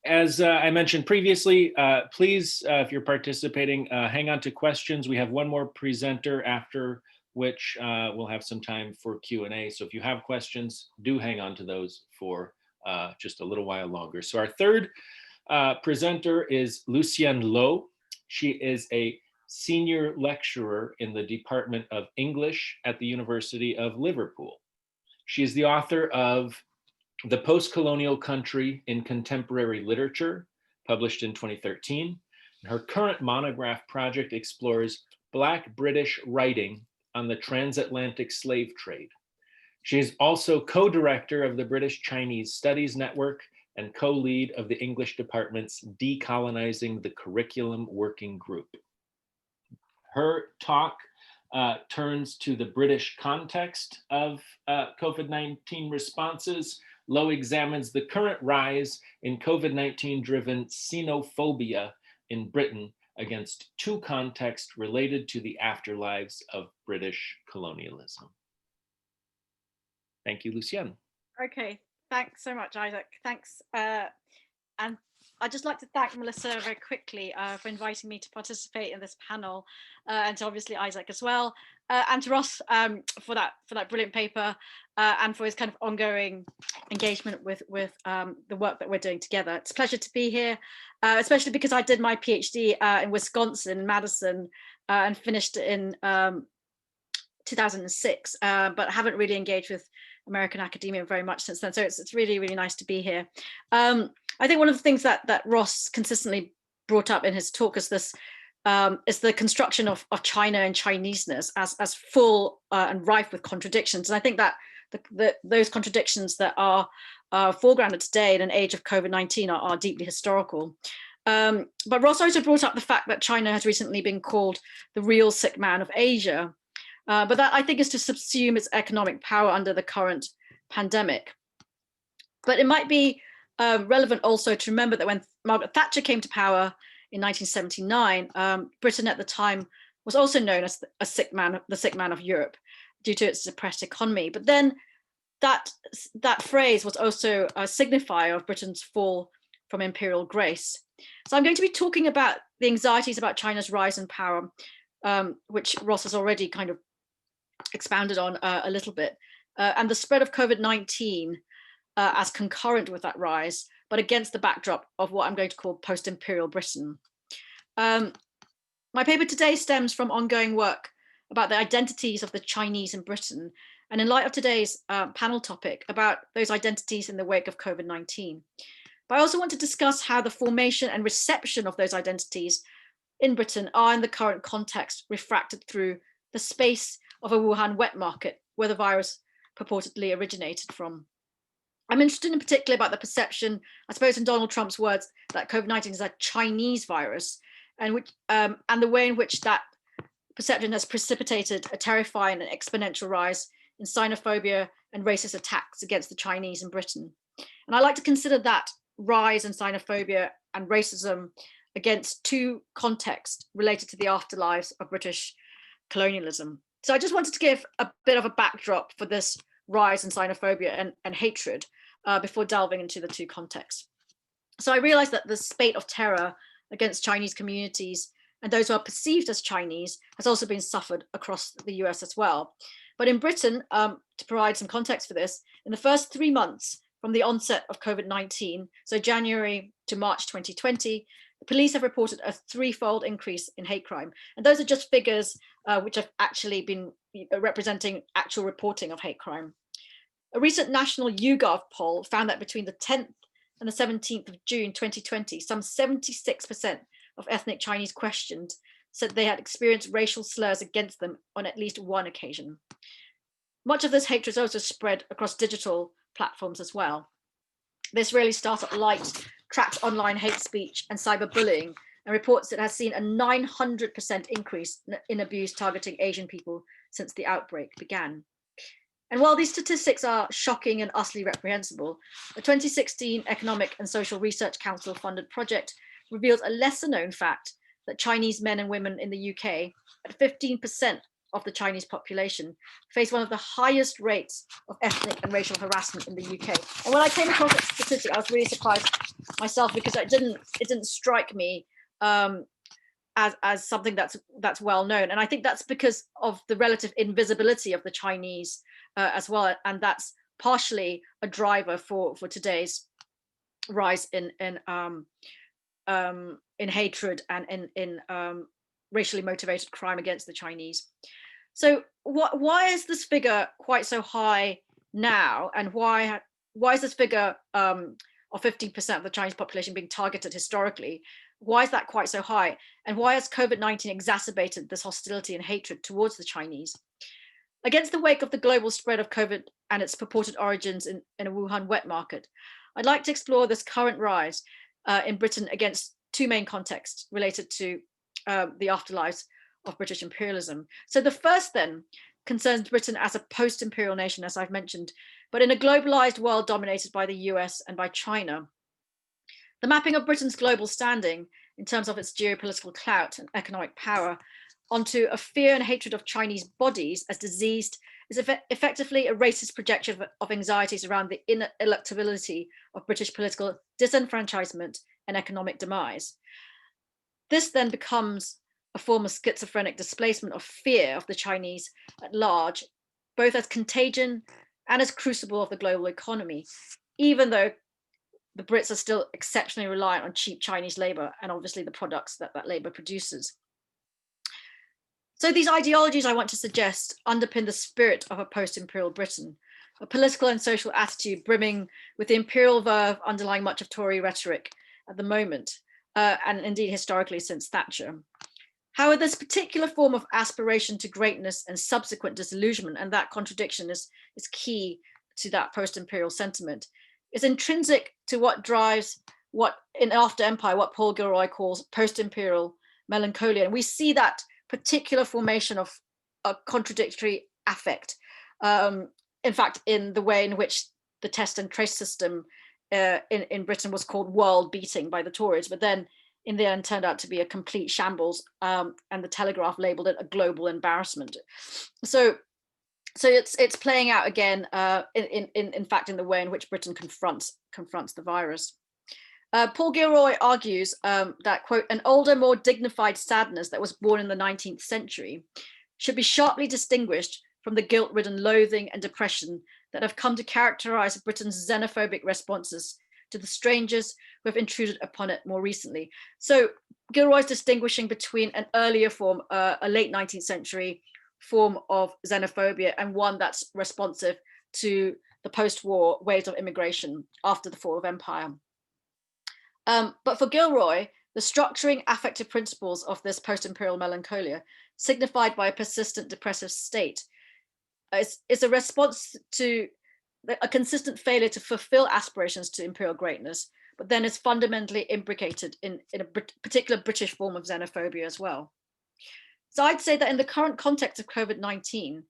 As I mentioned previously, please, if you're participating, hang on to questions. We have one more presenter, after which we'll have some time for Q&A. So if you have questions, do hang on to those for just a little while longer. So our third presenter is Lucienne Lo. She is a senior lecturer in the Department of English at the University of Liverpool. She is the author of The Post-Colonial Country in Contemporary Literature, published in 2013. Her current monograph project explores Black British writing on the transatlantic slave trade. She is also co-director of the British Chinese Studies Network and co-lead of the English department's Decolonizing the Curriculum Working Group. Her talk turns to the British context of COVID-19 responses. Lowe examines the current rise in COVID-19 driven xenophobia in Britain against two contexts related to the afterlives of British colonialism. Thank you, Lucienne. Okay, thanks so much, Isaac. Thanks. And I'd just like to thank Melissa very quickly for inviting me to participate in this panel, and to obviously Isaac as well, and to Ross for that brilliant paper, and for his kind of ongoing engagement with the work that we're doing together. It's a pleasure to be here, especially because I did my PhD in Wisconsin, Madison, and finished in 2006, but haven't really engaged with American academia very much since then. So it's really, really nice to be here. I think one of the things that Ross consistently brought up in his talk is this, is the construction of China and Chineseness as full and rife with contradictions. And I think that those contradictions that are foregrounded today in an age of COVID-19 are deeply historical. But Ross also brought up the fact that China has recently been called the real sick man of Asia. But that, I think, is to subsume its economic power under the current pandemic. But it might be relevant also to remember that when Margaret Thatcher came to power in 1979, Britain at the time was also known as the sick man of Europe due to its depressed economy. But then that phrase was also a signifier of Britain's fall from imperial grace. So I'm going to be talking about the anxieties about China's rise in power, which Ross has already kind of expounded on a little bit, and the spread of COVID-19 as concurrent with that rise, but against the backdrop of what I'm going to call post-imperial Britain. My paper today stems from ongoing work about the identities of the Chinese in Britain, and in light of today's panel topic about those identities in the wake of COVID-19. But I also want to discuss how the formation and reception of those identities in Britain are in the current context refracted through the space of a Wuhan wet market where the virus purportedly originated from. I'm interested in particular about the perception, I suppose in Donald Trump's words, that COVID-19 is a Chinese virus, and the way in which that perception has precipitated a terrifying and exponential rise in xenophobia and racist attacks against the Chinese in Britain. And I like to consider that rise in xenophobia and racism against two contexts related to the afterlives of British colonialism. So I just wanted to give a bit of a backdrop for this rise in xenophobia and hatred before delving into the two contexts. So I realized that the spate of terror against Chinese communities and those who are perceived as Chinese has also been suffered across the US as well. But in Britain, to provide some context for this, in the first 3 months from the onset of COVID-19, so January to March 2020, the police have reported a threefold increase in hate crime. And those are just figures which have actually been representing actual reporting of hate crime. A recent national YouGov poll found that between the 10th and the 17th of June 2020, some 76% of ethnic Chinese questioned said they had experienced racial slurs against them on at least one occasion. Much of this hatred is also spread across digital platforms as well. The Israeli startup Light tracks online hate speech and cyberbullying and reports it has seen a 900% increase in abuse targeting Asian people since the outbreak began. And while these statistics are shocking and utterly reprehensible, the 2016 Economic and Social Research Council funded project reveals a lesser known fact that Chinese men and women in the UK, at 15% of the Chinese population, face one of the highest rates of ethnic and racial harassment in the UK. And when I came across that statistic, I was really surprised myself because it didn't strike me as something that's well known. And I think that's because of the relative invisibility of the Chinese as well, and that's partially a driver for today's rise in hatred and in racially motivated crime against the Chinese. So why is this figure quite so high now, and why is this figure of 15% of the Chinese population being targeted historically? Why is that quite so high? And why has COVID-19 exacerbated this hostility and hatred towards the Chinese? Against the wake of the global spread of COVID and its purported origins in a Wuhan wet market, I'd like to explore this current rise in Britain against two main contexts related to the afterlives of British imperialism. So the first then concerns Britain as a post-imperial nation, as I've mentioned, but in a globalized world dominated by the US and by China. The mapping of Britain's global standing in terms of its geopolitical clout and economic power onto a fear and hatred of Chinese bodies as diseased is effectively a racist projection of anxieties around the ineluctability of British political disenfranchisement and economic demise. This then becomes a form of schizophrenic displacement of fear of the Chinese at large, both as contagion and as crucible of the global economy, even though the Brits are still exceptionally reliant on cheap Chinese labor and obviously the products that that labor produces. So these ideologies I want to suggest underpin the spirit of a post-imperial Britain, a political and social attitude brimming with the imperial verve underlying much of Tory rhetoric at the moment, and indeed historically since Thatcher. However, this particular form of aspiration to greatness and subsequent disillusionment, and that contradiction is key to that post-imperial sentiment, is intrinsic to what drives what in After Empire, what Paul Gilroy calls post-imperial melancholia. And we see that particular formation of a contradictory affect. In fact, in the way in which the test and trace system in Britain was called world beating by the Tories, but then in the end turned out to be a complete shambles, and the Telegraph labeled it a global embarrassment. So it's playing out again, in fact, in the way in which Britain confronts the virus. Paul Gilroy argues that, quote, an older, more dignified sadness that was born in the 19th century should be sharply distinguished from the guilt-ridden loathing and depression that have come to characterize Britain's xenophobic responses to the strangers who have intruded upon it more recently. So Gilroy's distinguishing between an earlier form, a late 19th century form of xenophobia, and one that's responsive to the post-war waves of immigration after the fall of empire. But for Gilroy, the structuring affective principles of this post-imperial melancholia, signified by a persistent depressive state, is a response to a consistent failure to fulfill aspirations to imperial greatness, but then is fundamentally imbricated in a particular British form of xenophobia as well. So I'd say that in the current context of COVID-19,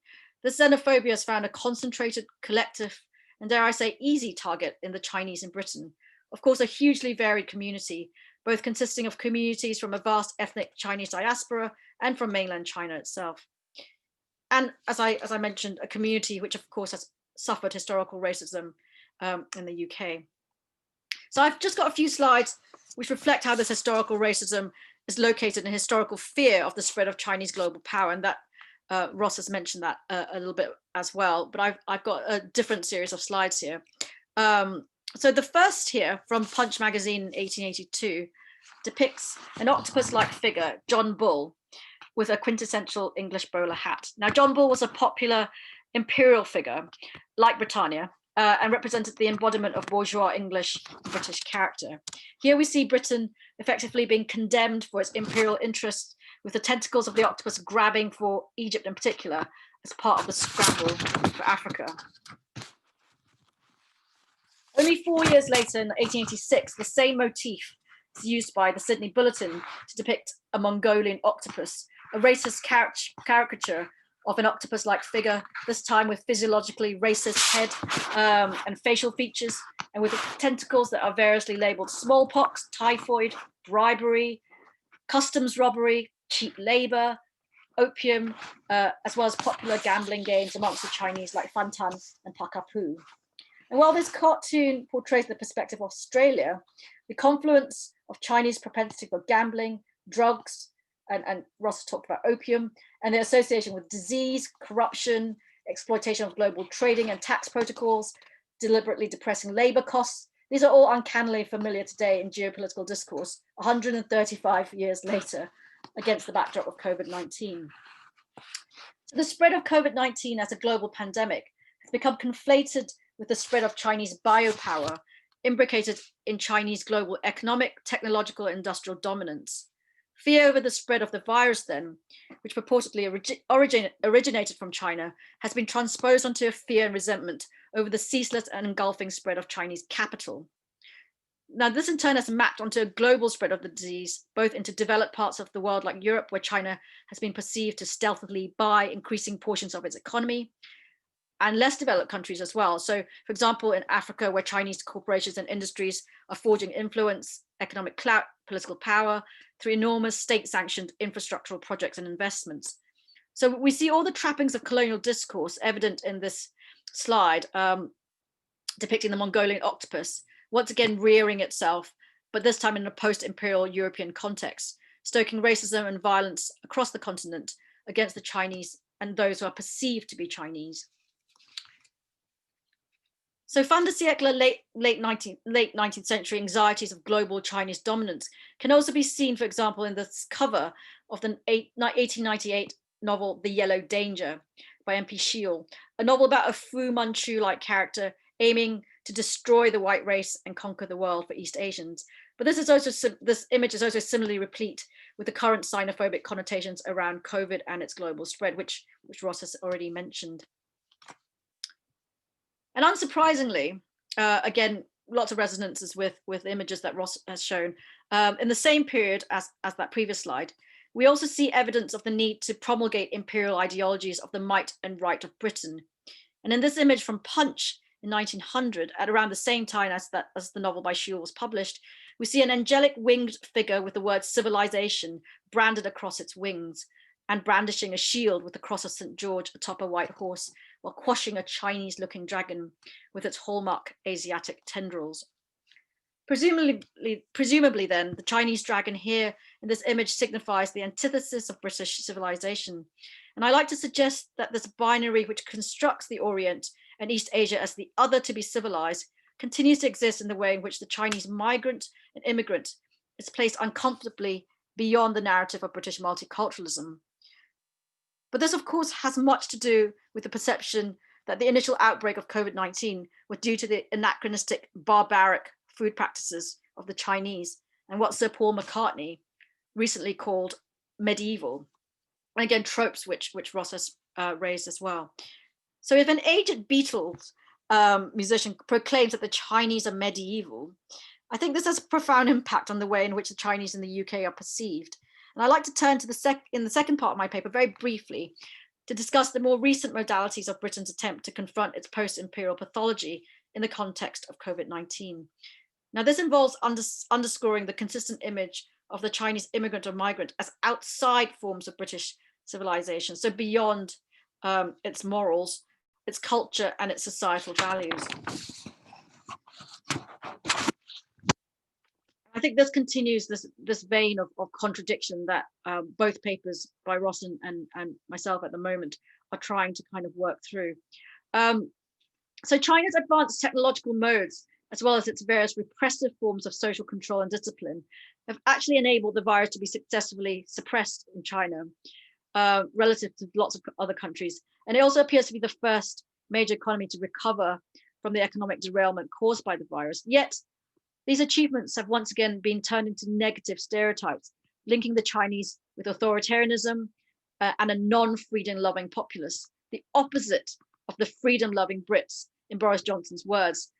this xenophobia has found a concentrated, collective, and dare I say, easy target in the Chinese in Britain. Of course, a hugely varied community, both consisting of communities from a vast ethnic Chinese diaspora and from mainland China itself. And as I mentioned, a community which of course has suffered historical racism in the UK. So I've just got a few slides which reflect how this historical racism is located in historical fear of the spread of Chinese global power, and that Ross has mentioned that a little bit as well, but I've got a different series of slides here. So the first here from Punch magazine in 1882 depicts an octopus-like figure, John Bull, with a quintessential English bowler hat. Now, John Bull was a popular imperial figure, like Britannia, and represented the embodiment of bourgeois English and British character. Here we see Britain effectively being condemned for its imperial interests, with the tentacles of the octopus grabbing for Egypt in particular as part of the scramble for Africa. Only 4 years later, in 1886, the same motif is used by the Sydney Bulletin to depict a Mongolian octopus, a racist caricature of an octopus-like figure, this time with physiologically racist head and facial features, and with tentacles that are variously labeled smallpox, typhoid, bribery, customs robbery, cheap labor, opium, as well as popular gambling games amongst the Chinese like Fantan and Pakapu. And while this cartoon portrays the perspective of Australia, the confluence of Chinese propensity for gambling, drugs, and Ross talked about opium, and the association with disease, corruption, exploitation of global trading and tax protocols, deliberately depressing labor costs, these are all uncannily familiar today in geopolitical discourse, 135 years later, against the backdrop of COVID-19. So the spread of COVID-19 as a global pandemic has become conflated with the spread of Chinese biopower, imbricated in Chinese global economic, technological, and industrial dominance. Fear over the spread of the virus then, which purportedly originated from China, has been transposed onto a fear and resentment over the ceaseless and engulfing spread of Chinese capital. Now, this in turn has mapped onto a global spread of the disease, both into developed parts of the world like Europe, where China has been perceived to stealthily buy increasing portions of its economy, and less developed countries as well. So, for example, in Africa, where Chinese corporations and industries are forging influence, economic clout, political power through enormous state-sanctioned infrastructural projects and investments. So we see all the trappings of colonial discourse evident in this slide, depicting the Mongolian octopus, once again rearing itself, but this time in a post-imperial European context, stoking racism and violence across the continent against the Chinese and those who are perceived to be Chinese. So fin de siècle, late 19th century anxieties of global Chinese dominance can also be seen, for example, in this cover of the 1898 novel The Yellow Danger by M.P. Shiel, a novel about a Fu Manchu-like character aiming to destroy the white race and conquer the world for East Asians. But this image is also similarly replete with the current xenophobic connotations around COVID and its global spread, which Ross has already mentioned. And unsurprisingly, again, lots of resonances with images that Ross has shown. In the same period as that previous slide, we also see evidence of the need to promulgate imperial ideologies of the might and right of Britain. And in this image from Punch in 1900, at around the same time as the novel by Shiel was published, we see an angelic winged figure with the word civilization branded across its wings and brandishing a shield with the cross of St. George atop a white horse, while quashing a Chinese-looking dragon with its hallmark Asiatic tendrils. Presumably then, the Chinese dragon here in this image signifies the antithesis of British civilization. And I like to suggest that this binary which constructs the Orient and East Asia as the other to be civilized continues to exist in the way in which the Chinese migrant and immigrant is placed uncomfortably beyond the narrative of British multiculturalism. But this, of course, has much to do with the perception that the initial outbreak of COVID-19 was due to the anachronistic, barbaric food practices of the Chinese and what Sir Paul McCartney recently called medieval. And again, tropes which Ross has raised as well. So if an aged Beatles musician proclaims that the Chinese are medieval, I think this has a profound impact on the way in which the Chinese in the UK are perceived. And I'd like to turn to in the second part of my paper very briefly to discuss the more recent modalities of Britain's attempt to confront its post-imperial pathology in the context of COVID-19. Now, this involves underscoring the consistent image of the Chinese immigrant or migrant as outside forms of British civilization, so beyond its morals, its culture, and its societal values. I think this continues this vein of contradiction that both papers by Ross and myself at the moment are trying to kind of work through. So China's advanced technological modes, as well as its various repressive forms of social control and discipline, have actually enabled the virus to be successfully suppressed in China relative to lots of other countries. And it also appears to be the first major economy to recover from the economic derailment caused by the virus. Yet, these achievements have once again been turned into negative stereotypes, linking the Chinese with authoritarianism and a non-freedom-loving populace, the opposite of the freedom-loving Brits, in Boris Johnson's words,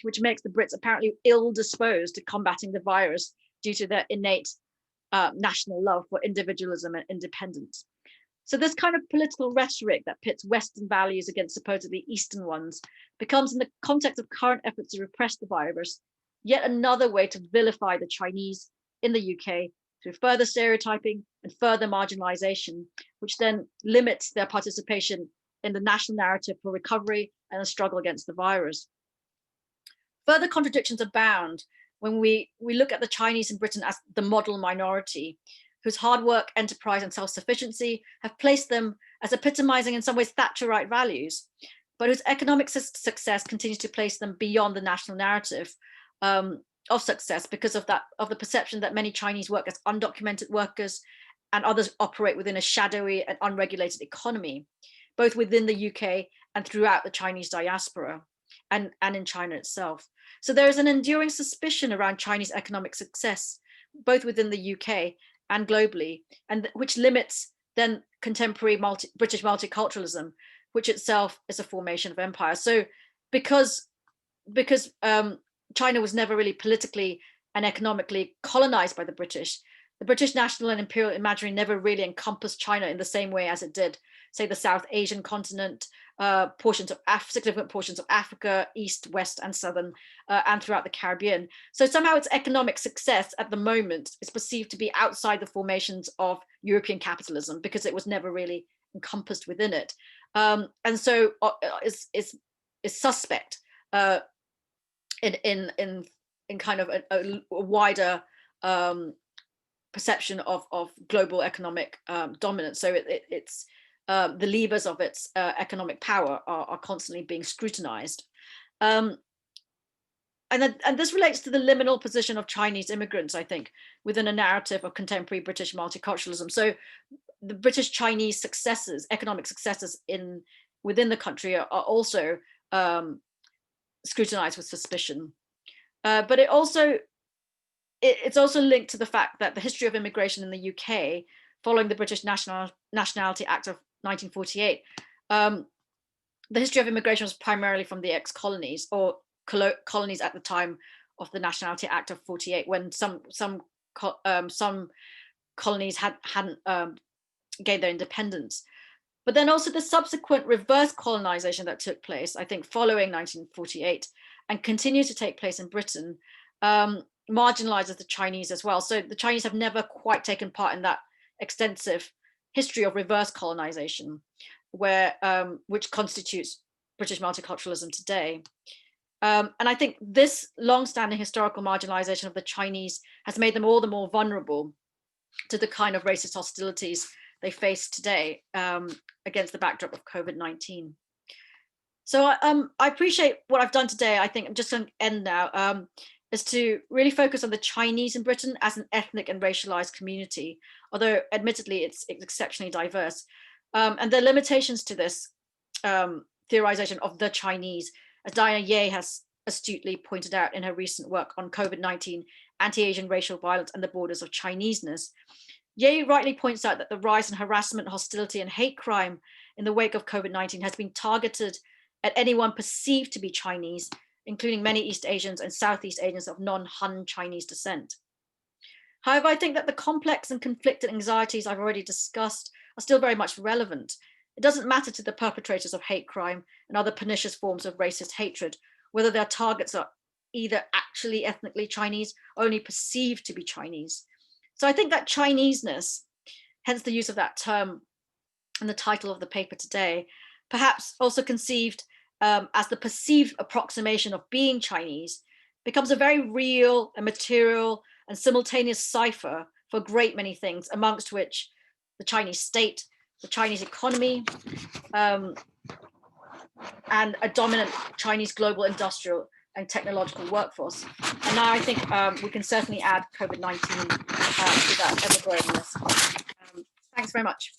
which makes the Brits apparently ill-disposed to combating the virus due to their innate national love for individualism and independence. So this kind of political rhetoric that pits Western values against supposedly Eastern ones becomes, in the context of current efforts to repress the virus, yet another way to vilify the Chinese in the UK through further stereotyping and further marginalization, which then limits their participation in the national narrative for recovery and the struggle against the virus. Further contradictions abound when we look at the Chinese in Britain as the model minority, whose hard work, enterprise, and self-sufficiency have placed them as epitomizing in some ways Thatcherite values, but whose economic success continues to place them beyond the national narrative of success because of the perception that many Chinese work as undocumented workers and others operate within a shadowy and unregulated economy, both within the UK and throughout the Chinese diaspora and in China itself. So there is an enduring suspicion around Chinese economic success, both within the UK and globally, and which limits then contemporary British multiculturalism, which itself is a formation of empire. So because China was never really politically and economically colonized by the British. The British national and imperial imaginary never really encompassed China in the same way as it did, say, the South Asian continent, significant portions of Africa, East, West, and Southern, and throughout the Caribbean. So somehow its economic success at the moment is perceived to be outside the formations of European capitalism because it was never really encompassed within it, and so is suspect in kind of a wider perception of global economic dominance. So it's the levers of its economic power are constantly being scrutinized. And this relates to the liminal position of Chinese immigrants, I think, within a narrative of contemporary British multiculturalism. So the British Chinese successes, economic successes within the country are also scrutinized with suspicion. But it's also linked to the fact that the history of immigration in the UK, following the British Nationality Act of 1948, the history of immigration was primarily from the ex-colonies or colonies at the time of the Nationality Act of 48, when some colonies hadn't gained their independence. But then also the subsequent reverse colonization that took place, I think, following 1948 and continues to take place in Britain, marginalizes the Chinese as well. So the Chinese have never quite taken part in that extensive history of reverse colonization, which constitutes British multiculturalism today. And I think this long-standing historical marginalization of the Chinese has made them all the more vulnerable to the kind of racist hostilities they face today against the backdrop of COVID-19. So I appreciate what I've done today. I think I'm just going to end now, is to really focus on the Chinese in Britain as an ethnic and racialized community, although admittedly it's exceptionally diverse. And the limitations to this theorization of the Chinese, as Diana Ye has astutely pointed out in her recent work on COVID-19, anti-Asian racial violence and the borders of Chineseness. Ye rightly points out that the rise in harassment, hostility, and hate crime in the wake of COVID-19 has been targeted at anyone perceived to be Chinese, including many East Asians and Southeast Asians of non-Han Chinese descent. However, I think that the complex and conflicted anxieties I've already discussed are still very much relevant. It doesn't matter to the perpetrators of hate crime and other pernicious forms of racist hatred, whether their targets are either actually ethnically Chinese or only perceived to be Chinese. So I think that Chineseness, hence the use of that term in the title of the paper today, perhaps also conceived as the perceived approximation of being Chinese, becomes a very real and material and simultaneous cipher for a great many things, amongst which the Chinese state, the Chinese economy, and a dominant Chinese global industrial and technological workforce. And now I think we can certainly add COVID-19 to that ever-growing list. Thanks very much.